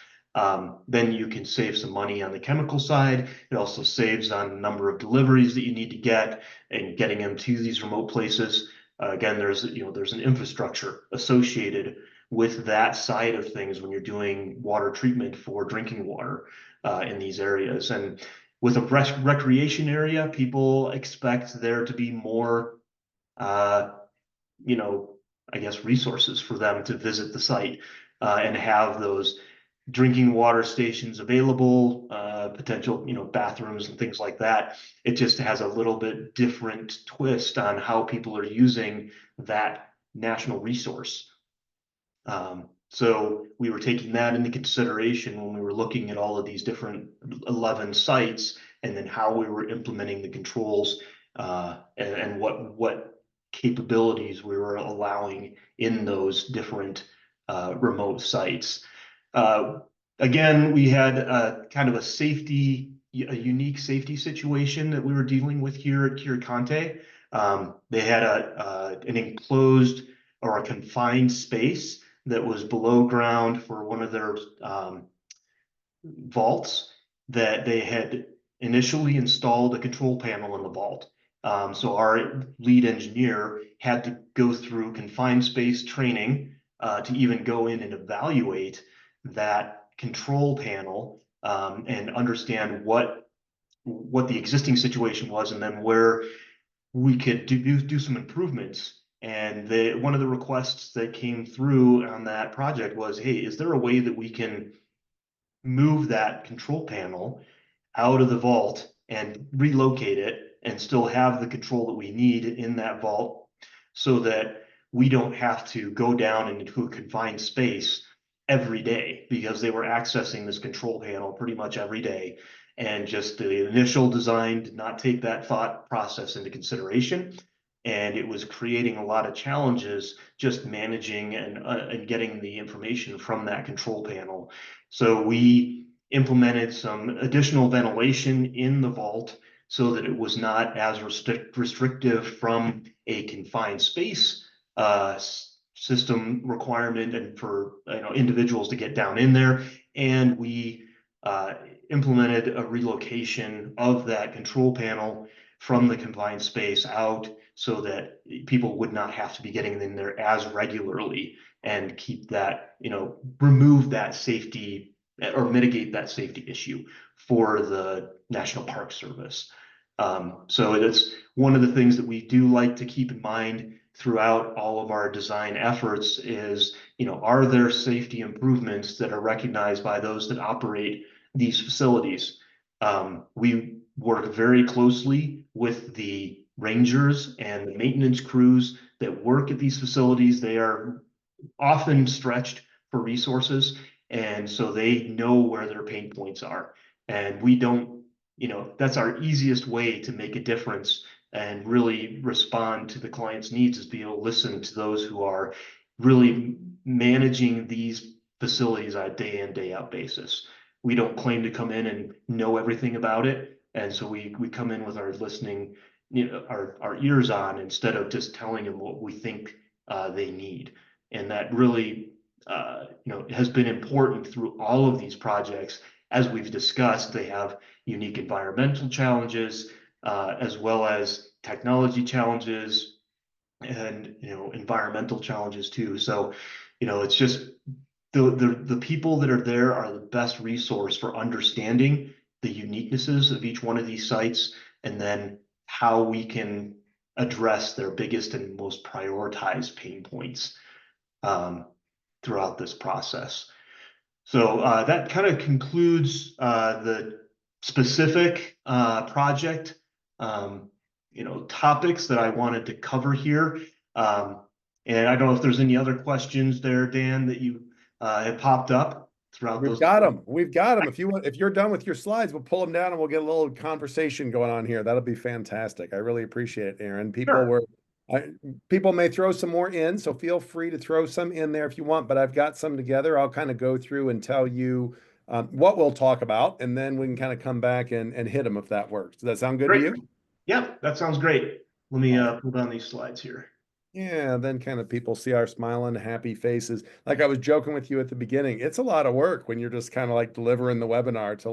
then you can save some money on the chemical side. It also saves on the number of deliveries that you need to get and getting them to these remote places. Again, there's an infrastructure associated with that side of things when you're doing water treatment for drinking water in these areas. And with a recreation area, people expect there to be more, I guess, resources for them to visit the site and have those drinking water stations available, potential, bathrooms and things like that. It just has a little bit different twist on how people are using that national resource. So we were taking that into consideration when we were looking at all of these different 11 sites, and then how we were implementing the controls and what capabilities we were allowing in those different remote sites. Again, we had kind of a unique safety situation that we were dealing with here at Quiricante. They had an enclosed or a confined space that was below ground for one of their vaults, that they had initially installed a control panel in the vault. So our lead engineer had to go through confined space training to even go in and evaluate that control panel and understand what the existing situation was, and then where we could do some improvements. And one of the requests that came through on that project was, hey, is there a way that we can move that control panel out of the vault and relocate it and still have the control that we need in that vault, so that we don't have to go down into a confined space every day, because they were accessing this control panel pretty much every day. And just the initial design did not take that thought process into consideration. And it was creating a lot of challenges just managing and getting the information from that control panel. So we implemented some additional ventilation in the vault so that it was not as restrictive from a confined space system requirement, and for individuals to get down in there. And we implemented a relocation of that control panel from the confined space out so that people would not have to be getting in there as regularly and keep that, remove that safety or mitigate that safety issue for the National Park Service. So it's one of the things that we do like to keep in mind throughout all of our design efforts is, are there safety improvements that are recognized by those that operate these facilities? We work very closely with the rangers and the maintenance crews that work at these facilities. They are often stretched for resources, and so they know where their pain points are. And we don't, that's our easiest way to make a difference and really respond to the client's needs, is be able to listen to those who are really managing these facilities on a day in, day out basis. We don't claim to come in and know everything about it. And so we come in with our listening, our ears on, instead of just telling them what we think they need. And that really, has been important through all of these projects. As we've discussed, they have unique environmental challenges, as well as technology challenges and, environmental challenges too. So, it's just the people that are there are the best resource for understanding the uniquenesses of each one of these sites, and then how we can address their biggest and most prioritized pain points throughout this process. So that kind of concludes the specific project, topics that I wanted to cover here. And I don't know if there's any other questions there, Dan, that you have popped up throughout We've those. got them. We've got them. If you're done with your slides, we'll pull them down and we'll get a little conversation going on here. That'll be fantastic. I really appreciate it, Aaron. Sure. People may throw some more in, so feel free to throw some in there if you want, but I've got some together. I'll kind of go through and tell you what we'll talk about, and then we can kind of come back and hit them if that works. Does that sound good to Great. you? Yeah, that sounds great. Let me put on these slides here. Yeah, then kind of people see our smiling, happy faces. Like I was joking with you at the beginning, it's a lot of work when you're just kind of like delivering the webinar to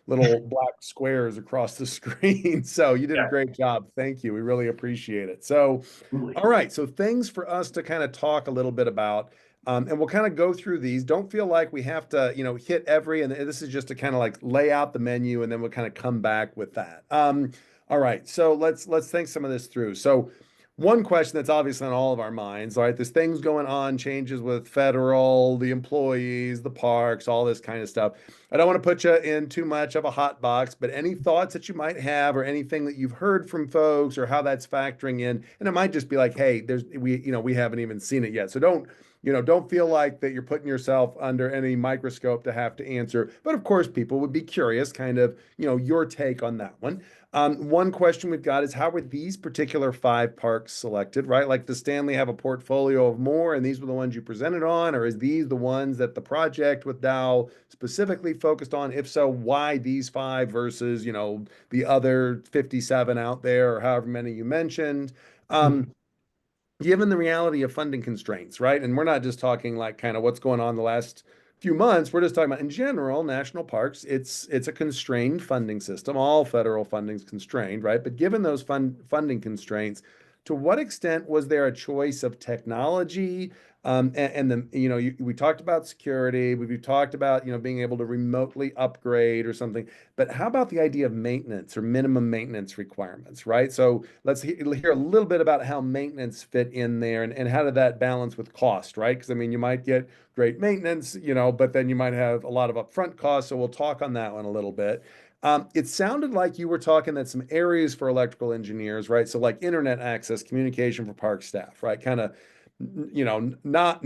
little black squares across the screen. So you did a Yeah, great job. Thank you. We really appreciate it. So, absolutely. all right. So things for us to kind of talk a little bit about. And we'll kind of go through these. Don't feel like we have to, hit every, and this is just to kind of like lay out the menu, and then we'll kind of come back with that. All right. So let's think some of this through. So one question that's obviously on all of our minds, all right, there's things going on, changes with federal, the employees, the parks, all this kind of stuff. I don't want to put you in too much of a hot box, but any thoughts that you might have, or anything that you've heard from folks, or how that's factoring in, and it might just be like, hey, we haven't even seen it yet. So don't feel like that you're putting yourself under any microscope to have to answer. But of course, people would be curious, kind of, your take on that one. One question we've got is, how were these particular 5 parks selected, right? Like, does Stanley have a portfolio of more and these were the ones you presented on, or is these the ones that the project with Dow specifically focused on? If so, why these 5 versus, the other 57 out there, or however many you mentioned? Given the reality of funding constraints, right? And we're not just talking like kind of what's going on the last few months. We're just talking about in general, national parks, it's a constrained funding system. All federal funding is constrained, right? But given those funding constraints, to what extent was there a choice of technology? We talked about security. We've talked about, being able to remotely upgrade or something. But how about the idea of maintenance or minimum maintenance requirements, right? So let's hear a little bit about how maintenance fit in there, and how did that balance with cost, right? Because I mean, you might get great maintenance, but then you might have a lot of upfront costs. So we'll talk on that one a little bit. It sounded like you were talking that some areas for electrical engineers, right? So like internet access, communication for park staff, right? Kind of, not,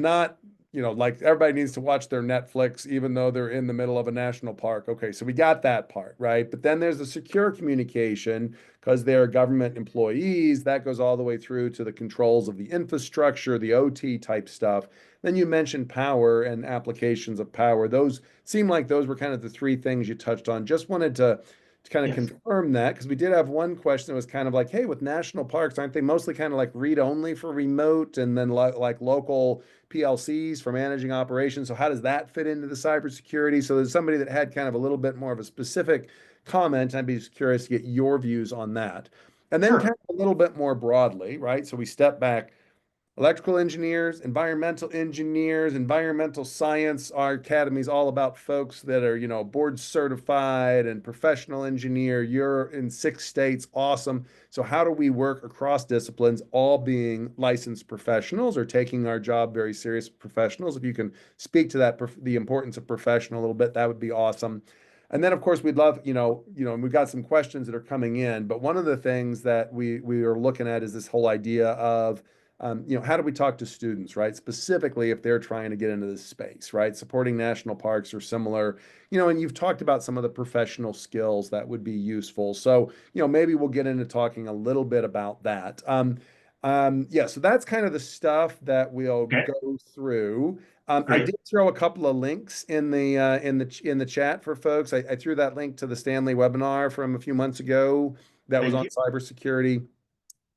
like everybody needs to watch their Netflix, even though they're in the middle of a national park. Okay, so we got that part, right? But then there's the secure communication, because they're government employees. That goes all the way through to the controls of the infrastructure, the OT type stuff. Then you mentioned power and applications of power. Those seem like those were kind of the 3 things you touched on. Just wanted to kind of confirm that, because we did have one question that was kind of like, hey, with national parks, aren't they mostly kind of like read only for remote, and then like local PLCs for managing operations? So how does that fit into the cybersecurity? So there's somebody that had kind of a little bit more of a specific comment. I'd be just curious to get your views on that. And then Sure. kind of a little bit more broadly, right? So we step back. Electrical engineers, environmental science. Our academy is all about folks that are, board certified and professional engineer. You're in 6 states. Awesome. So how do we work across disciplines, all being licensed professionals or taking our job very serious professionals? If you can speak to that, the importance of professional a little bit, that would be awesome. And then, of course, we'd love, and we've got some questions that are coming in. But one of the things that we are looking at is this whole idea of how do we talk to students, right? Specifically, if they're trying to get into this space, right? Supporting national parks or similar, and you've talked about some of the professional skills that would be useful. So, maybe we'll get into talking a little bit about that. Yeah, so that's kind of the stuff that we'll Okay. go through. I Great. did throw a couple of links in the chat for folks. I threw that link to the Stanley webinar from a few months ago that was Thank on you. cybersecurity,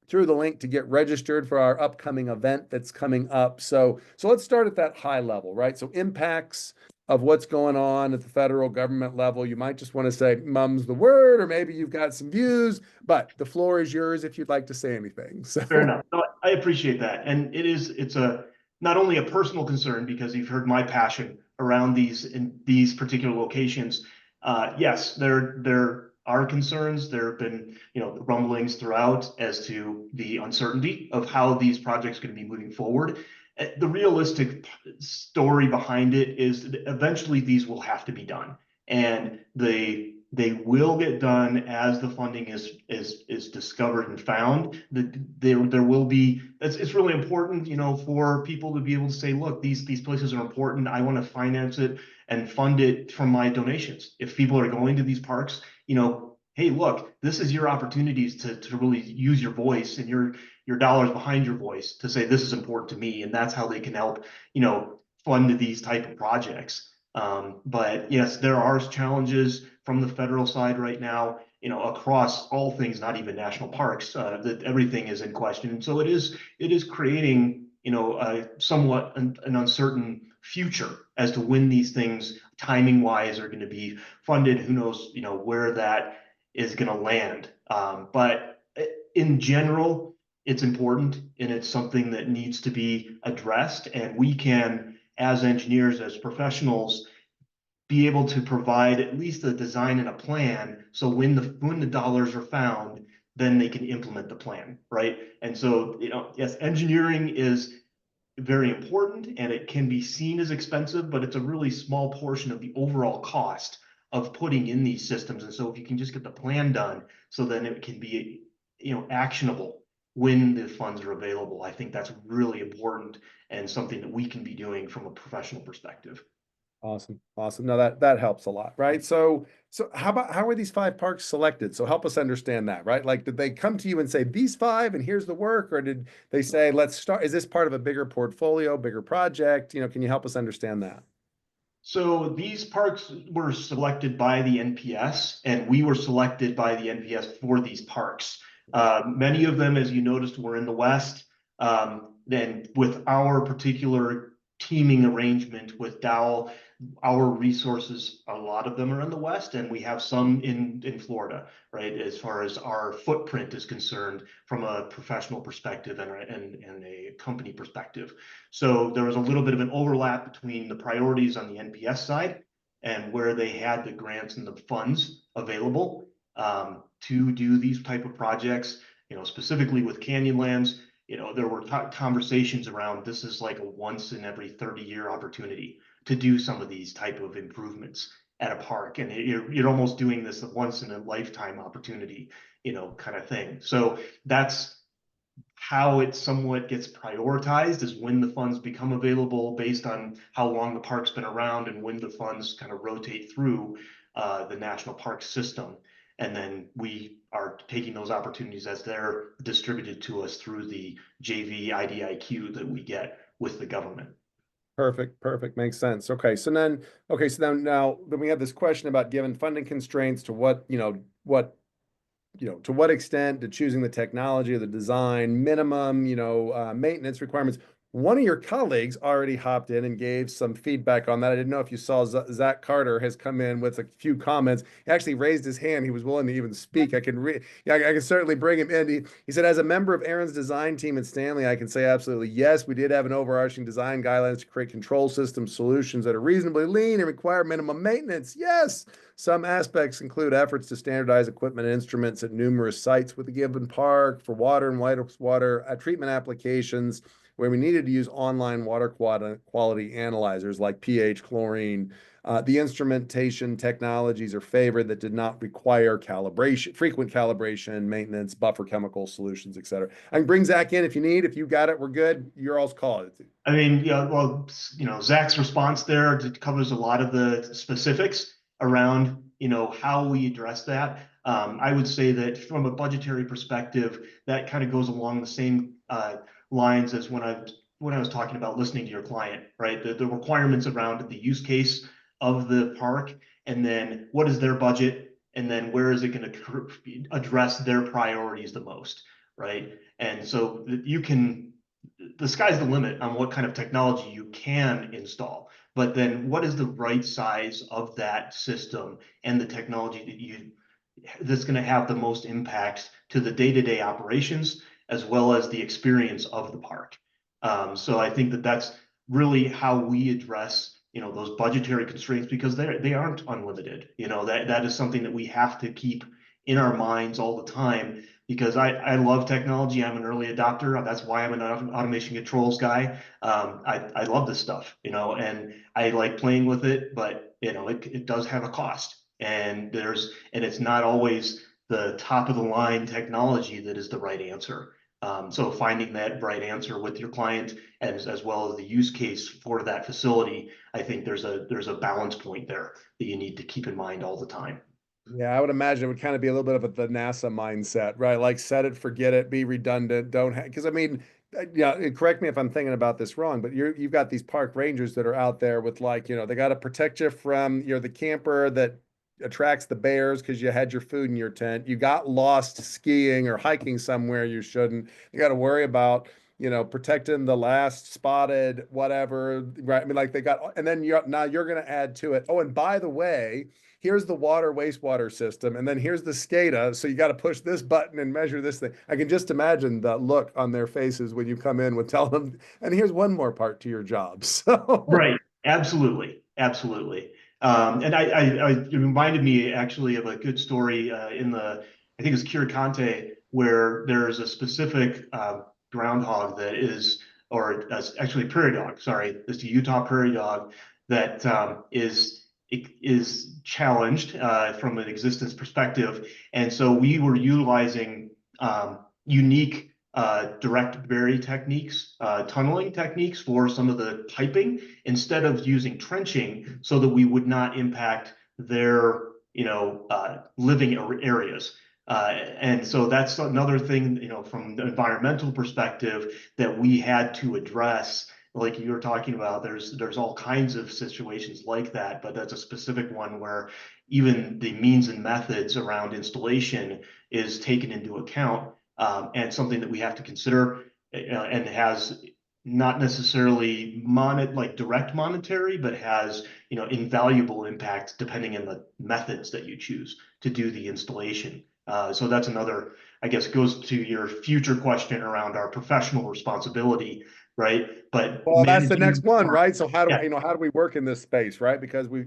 through the link to get registered for our upcoming event that's coming up. So let's start at that high level, right? So impacts of what's going on at the federal government level. You might just want to say mum's the word, or maybe you've got some views, but the floor is yours if you'd like to say anything. So Fair enough. No, I appreciate that. And it's not only a personal concern because you've heard my passion around these particular locations. Yes, there are concerns. There have been, rumblings throughout as to the uncertainty of how these projects are going to be moving forward. The realistic story behind it is that eventually these will have to be done, and they will get done as the funding is discovered and found. There will be. It's really important, for people to be able to say, look, these places are important. I want to finance it and fund it from my donations. If people are going to these parks, hey, look, this is your opportunities to really use your voice and your dollars behind your voice to say this is important to me, and that's how they can help, fund these type of projects. But yes, there are challenges from the federal side right now, across all things, not even national parks, that everything is in question. And so it is creating, somewhat an uncertain future as to when these things timing wise are going to be funded. Who knows, where that is going to land. But in general, it's important and it's something that needs to be addressed. And we can, as engineers, as professionals, be able to provide at least a design and a plan. So when the dollars are found, then they can implement the plan, right? And so, yes, engineering is very important and it can be seen as expensive, but it's a really small portion of the overall cost of putting in these systems. And so if you can just get the plan done, so then it can be, actionable when the funds are available, I think that's really important and something that we can be doing from a professional perspective. awesome. No, that helps a lot, right? So how were these 5 parks selected? So help us understand that, right? Like, did they come to you and say these 5 and here's the work, or did they say let's start? Is this part of a bigger portfolio, bigger project? Can you help us understand that? So these parks were selected by the NPS, and we were selected by the NPS for these parks. Many of them, as you noticed, were in the West. Then with our particular teaming arrangement with Dowell, our resources, a lot of them are in the West, and we have some in Florida, right? As far as our footprint is concerned, from a professional perspective and a company perspective. So there was a little bit of an overlap between the priorities on the NPS side and where they had the grants and the funds available to do these type of projects. Specifically with Canyonlands, there were conversations around this is like a once in every 30-year opportunity to do some of these type of improvements at a park, and you're almost doing this a once in a lifetime opportunity, kind of thing. So that's how it somewhat gets prioritized, is when the funds become available based on how long the park's been around and when the funds kind of rotate through the national park system. And then we are taking those opportunities as they're distributed to us through the JV IDIQ that we get with the government. Perfect. Makes sense. Okay. So then we have this question about given funding constraints to to what extent to choosing the technology or the design minimum, maintenance requirements. One of your colleagues already hopped in and gave some feedback on that. I didn't know if you saw Zach Carter has come in with a few comments. He actually raised his hand. He was willing to even speak. I can certainly bring him in. He said, as a member of Aaron's design team at Stanley, I can say absolutely yes. We did have an overarching design guidelines to create control system solutions that are reasonably lean and require minimum maintenance. Yes. Some aspects include efforts to standardize equipment and instruments at numerous sites with a given park for water and wastewater treatment applications, where we needed to use online water quality analyzers like pH, chlorine. The instrumentation technologies are favored that did not require frequent calibration, maintenance, buffer chemical solutions, et cetera. I can bring Zach in if you need. If you got it, we're good. You're all's call. I mean, yeah, well, Zach's response there covers a lot of the specifics around, how we address that. I would say that from a budgetary perspective, that kind of goes along the same lines as when I was talking about listening to your client, right? The requirements around the use case of the park, and then what is their budget, and then where is it going to address their priorities the most, right? And so the sky's the limit on what kind of technology you can install, but then what is the right size of that system and the technology that's going to have the most impact to the day-to-day operations as well as the experience of the park. So I think that's really how we address, those budgetary constraints, because they aren't unlimited. That is something that we have to keep in our minds all the time, because I love technology. I'm an early adopter. That's why I'm an automation controls guy. I love this stuff, and I like playing with it, but it does have a cost, and it's not always the top of the line technology that is the right answer. So finding that right answer with your client, as well as the use case for that facility, I think there's a balance point there that you need to keep in mind all the time. Yeah, I would imagine it would kind of be a little bit of the NASA mindset, right? Like set it, forget it, be redundant, don't because I mean, yeah, correct me if I'm thinking about this wrong, but you've got these park rangers that are out there with like, they got to protect you from, the camper that attracts the bears because you had your food in your tent. You got lost skiing or hiking somewhere you shouldn't. You got to worry about, protecting the last spotted whatever, right? I mean, like they got, and then now you're going to add to it. Oh, and by the way, here's the wastewater system, and then here's the SCADA. So you got to push this button and measure this thing. I can just imagine the look on their faces when you come in with tell them, and here's one more part to your job. So right, absolutely, absolutely. And it reminded me actually of a good story I think it's Kirikante, where there's a specific groundhog that is, or actually prairie dog, sorry, it's a Utah prairie dog that is challenged from an existence perspective. And so we were utilizing unique direct bury techniques, tunneling techniques for some of the piping, instead of using trenching, so that we would not impact their living areas. And so that's another thing, from the environmental perspective, that we had to address. Like you were talking about, there's all kinds of situations like that, but that's a specific one where even the means and methods around installation is taken into account, and something that we have to consider, and has not necessarily direct monetary, but has invaluable impact depending on the methods that you choose to do the installation. So that's another, I guess, goes to your future question around our professional responsibility, right? But well, that's the next one, our, right? So how do yeah, how do we work in this space, right? Because we,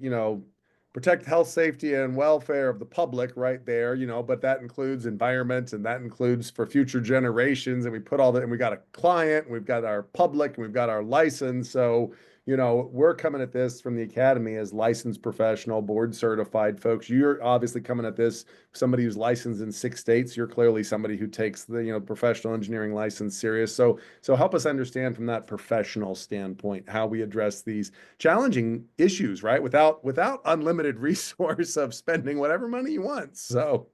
protect health, safety, and welfare of the public right there, but that includes environment, and that includes for future generations. And we put all that, and we got a client, and we've got our public, and we've got our license. So, we're coming at this from the academy as licensed professional, board certified folks. You're obviously coming at this, somebody who's licensed in 6 states. You're clearly somebody who takes the, professional engineering license serious. So help us understand from that professional standpoint how we address these challenging issues, right? Without unlimited resource of spending whatever money you want. So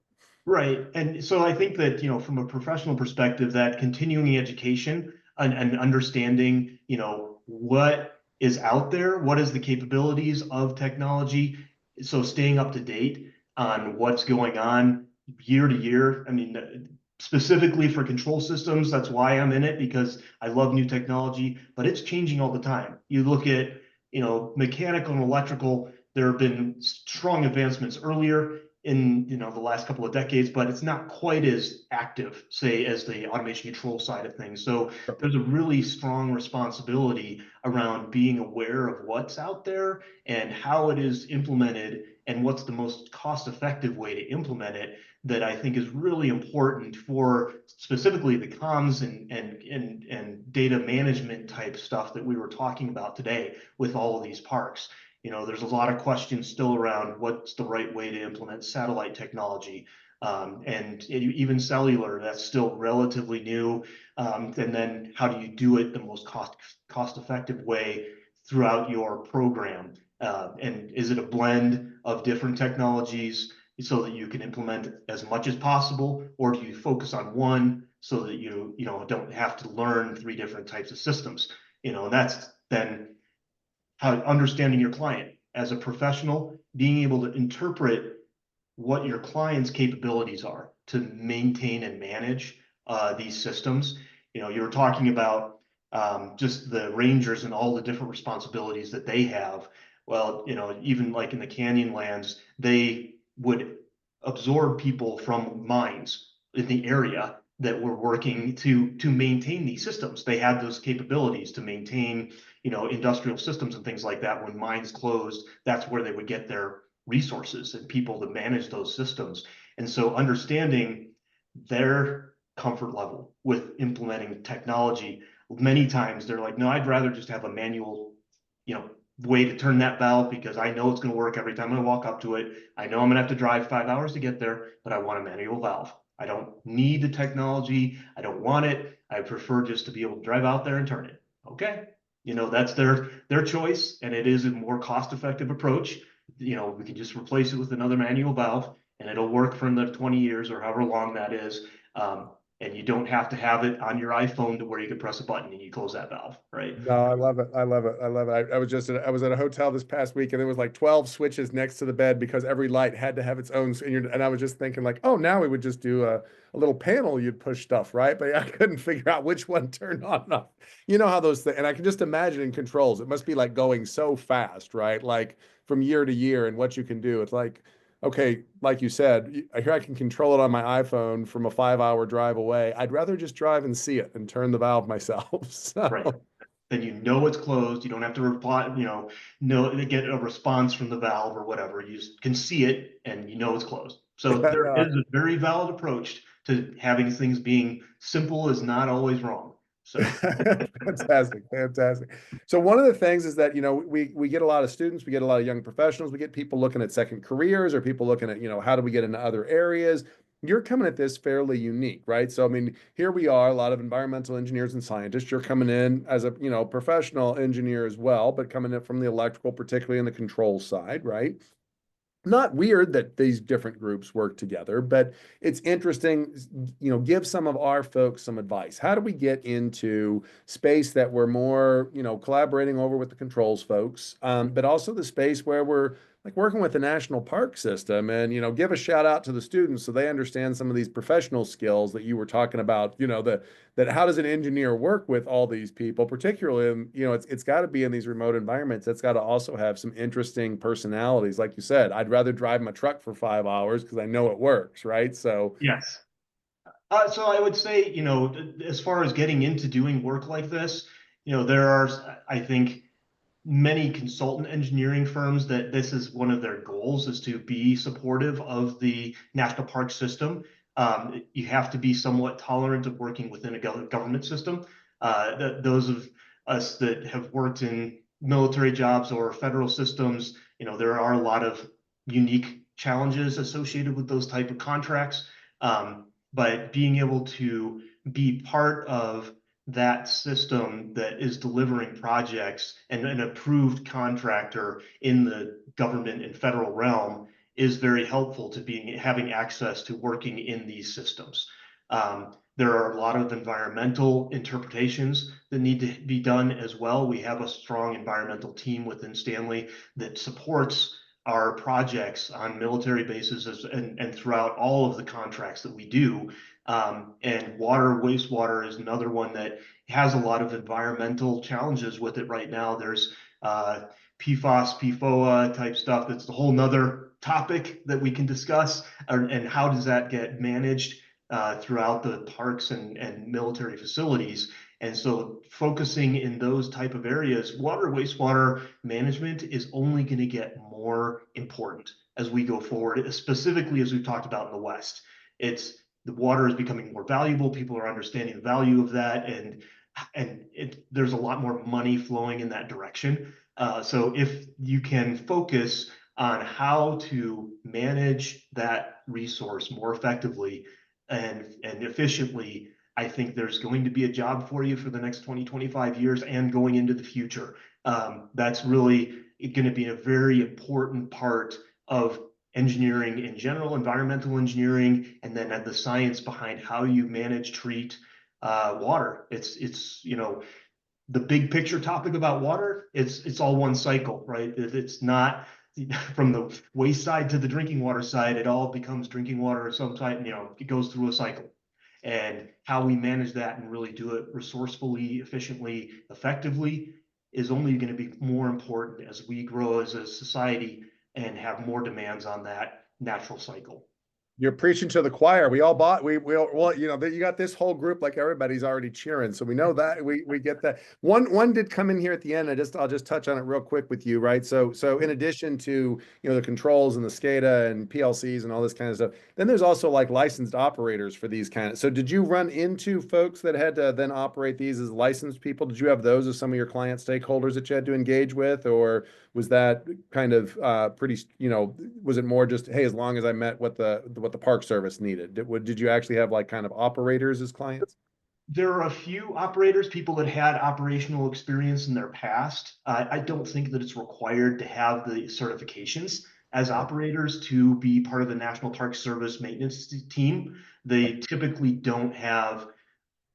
right. And so I think that, from a professional perspective, that continuing education and understanding, what is out there, what is the capabilities of technology. So staying up to date on what's going on year to year. I mean, specifically for control systems. That's why I'm in it, because I love new technology, but it's changing all the time. You look at, mechanical and electrical, there have been strong advancements earlier in, the last couple of decades, but it's not quite as active, say, as the automation control side of things. So there's a really strong responsibility around being aware of what's out there and how it is implemented and what's the most cost-effective way to implement it, that I think is really important for specifically the comms and data management type stuff that we were talking about today with all of these parks. There's a lot of questions still around what's the right way to implement satellite technology, and even cellular, that's still relatively new. And then how do you do it the most cost effective way throughout your program? And is it a blend of different technologies so that you can implement as much as possible, or do you focus on one so that you don't have to learn 3 different types of systems? And that's then how understanding your client as a professional, being able to interpret what your client's capabilities are to maintain and manage these systems. You were talking about just the rangers and all the different responsibilities that they have. Well, even like in the Canyonlands, they would absorb people from mines in the area that were working to maintain these systems. They had those capabilities to maintain, industrial systems and things like that. When mines closed, that's where they would get their resources and people to manage those systems. And so understanding their comfort level with implementing technology, many times they're like, no, I'd rather just have a manual, way to turn that valve, because I know it's going to work every time I walk up to it. I know I'm going to have to drive 5 hours to get there, but I want a manual valve. I don't need the technology. I don't want it. I prefer just to be able to drive out there and turn it. Okay. That's their choice, and it is a more cost-effective approach. We can just replace it with another manual valve, and it'll work for another 20 years or however long that is. And you don't have to have it on your iPhone to where you can press a button and you close that valve, right? No, I love it. I love it. I love it. I was at a hotel this past week, and there was like 12 switches next to the bed because every light had to have its own. And I was just thinking like, oh, now we would just do a little panel. You'd push stuff, right? But I couldn't figure out which one turned on and off. You know how those things, and I can just imagine in controls, it must be like going so fast, right? Like from year to year and what you can do. It's like, okay, like you said, here I can control it on my iPhone from a 5-hour drive away. I'd rather just drive and see it and turn the valve myself. So. Right. Then it's closed. You don't have to reply, get a response from the valve or whatever. You just can see it and it's closed. So Yeah, there no, is a very valid approach to having things being simple is not always wrong. So fantastic, fantastic. So one of the things is that, we get a lot of students, we get a lot of young professionals, we get people looking at second careers or people looking at, how do we get into other areas? You're coming at this fairly unique, right? So, I mean, here we are, a lot of environmental engineers and scientists. You're coming in as a, professional engineer as well, but coming in from the electrical, particularly in the control side, right? Not weird that these different groups work together, but it's interesting, give some of our folks some advice. How do we get into space that we're more, collaborating over with the controls folks, but also the space where we're like working with the national park system and, give a shout out to the students so they understand some of these professional skills that you were talking about, that how does an engineer work with all these people, particularly in, it's got to be in these remote environments. It's got to also have some interesting personalities. Like you said, I'd rather drive my truck for 5 hours because I know it works, right? So yes. So I would say, as far as getting into doing work like this, there are, I think, many consultant engineering firms that this is one of their goals, is to be supportive of the national park system. You have to be somewhat tolerant of working within a government system. Those of us that have worked in military jobs or federal systems, there are a lot of unique challenges associated with those type of contracts. But being able to be part of that system that is delivering projects and an approved contractor in the government and federal realm is very helpful to having access to working in these systems. There are a lot of environmental interpretations that need to be done as well. We have a strong environmental team within Stanley that supports our projects on military bases and throughout all of the contracts that we do, And water, wastewater is another one that has a lot of environmental challenges with it right now. There's PFAS, PFOA type stuff. That's a whole nother topic that we can discuss. And how does that get managed throughout the parks and military facilities? And so focusing in those type of areas, water, wastewater management is only going to get more important as we go forward, specifically as we've talked about in the West. The water is becoming more valuable. People are understanding the value of that, and there's a lot more money flowing in that direction. So if you can focus on how to manage that resource more effectively and efficiently, I think there's going to be a job for you for the next 20, 25 years and going into the future. That's really going to be a very important part of engineering in general, environmental engineering, and then the science behind how you manage, treat water. It's the big picture topic about water. It's all one cycle, right? It's not from the waste side to the drinking water side. It all becomes drinking water of some type. It goes through a cycle. And how we manage that and really do it resourcefully, efficiently, effectively is only going to be more important as we grow as a society and have more demands on that natural cycle. You're preaching to the choir. We all bought, well, you got this whole group, like everybody's already cheering. So we know that we get that. One did come in here at the end. I'll just touch on it real quick with you, right? So in addition to, the controls and the SCADA and PLCs and all this kind of stuff, then there's also like licensed operators for these kind of, so did you run into folks that had to then operate these as licensed people? Did you have those as some of your client stakeholders that you had to engage with, or was that kind of pretty, was it more just, hey, as long as I met what the Park Service needed? Did you actually have like kind of operators as clients? There are a few operators, people that had operational experience in their past. I don't think that it's required to have the certifications as operators to be part of the National Park Service maintenance team. They typically don't have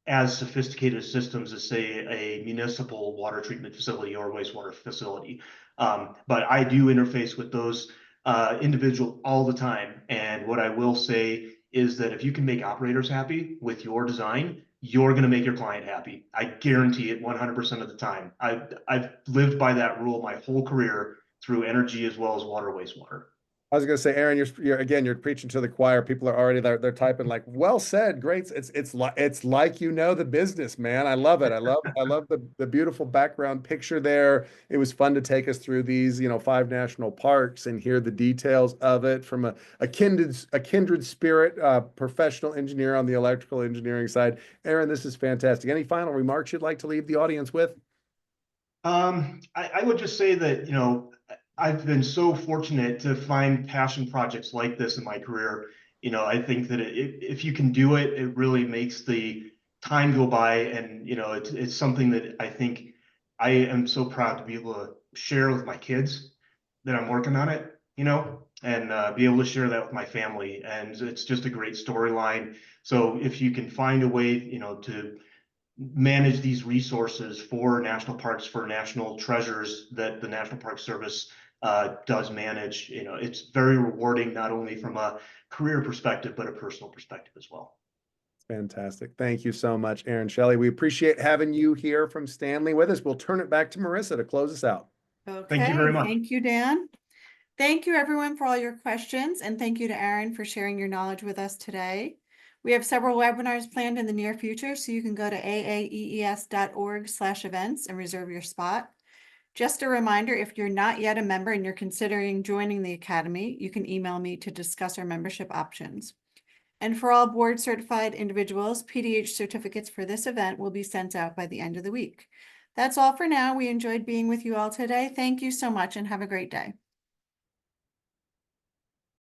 as sophisticated systems as, say, a municipal water treatment facility or wastewater facility. But I do interface with those individuals all the time. And what I will say is that if you can make operators happy with your design, you're going to make your client happy. I guarantee it 100% of the time. I've lived by that rule my whole career through energy as well as water, wastewater. I was going to say, Aaron, you're preaching to the choir. People are already there. They're typing like, "Well said, great." It's like the business, man. I love it. I love the beautiful background picture there. It was fun to take us through these, 5 national parks and hear the details of it from a kindred spirit, professional engineer on the electrical engineering side. Aaron, this is fantastic. Any final remarks you'd like to leave the audience with? I would just say that, I've been so fortunate to find passion projects like this in my career. I think that if you can do it, it really makes the time go by. And, it's something that I think I am so proud to be able to share with my kids that I'm working on it, and be able to share that with my family. And it's just a great storyline. So if you can find a way, to manage these resources for national parks, for national treasures that the National Park Service does manage, it's very rewarding, not only from a career perspective, but a personal perspective as well. Fantastic. Thank you so much, Aaron Shelley. We appreciate having you here from Stanley with us. We'll turn it back to Marissa to close us out. Okay, Thank you very much. Thank you, Dan. Thank you, everyone, for all your questions, and thank you to Aaron for sharing your knowledge with us today. We have several webinars planned in the near future, so you can go to aaees.org/events and reserve your spot. Just a reminder, if you're not yet a member and you're considering joining the Academy, you can email me to discuss our membership options. And for all board certified individuals, PDH certificates for this event will be sent out by the end of the week. That's all for now. We enjoyed being with you all today. Thank you so much and have a great day.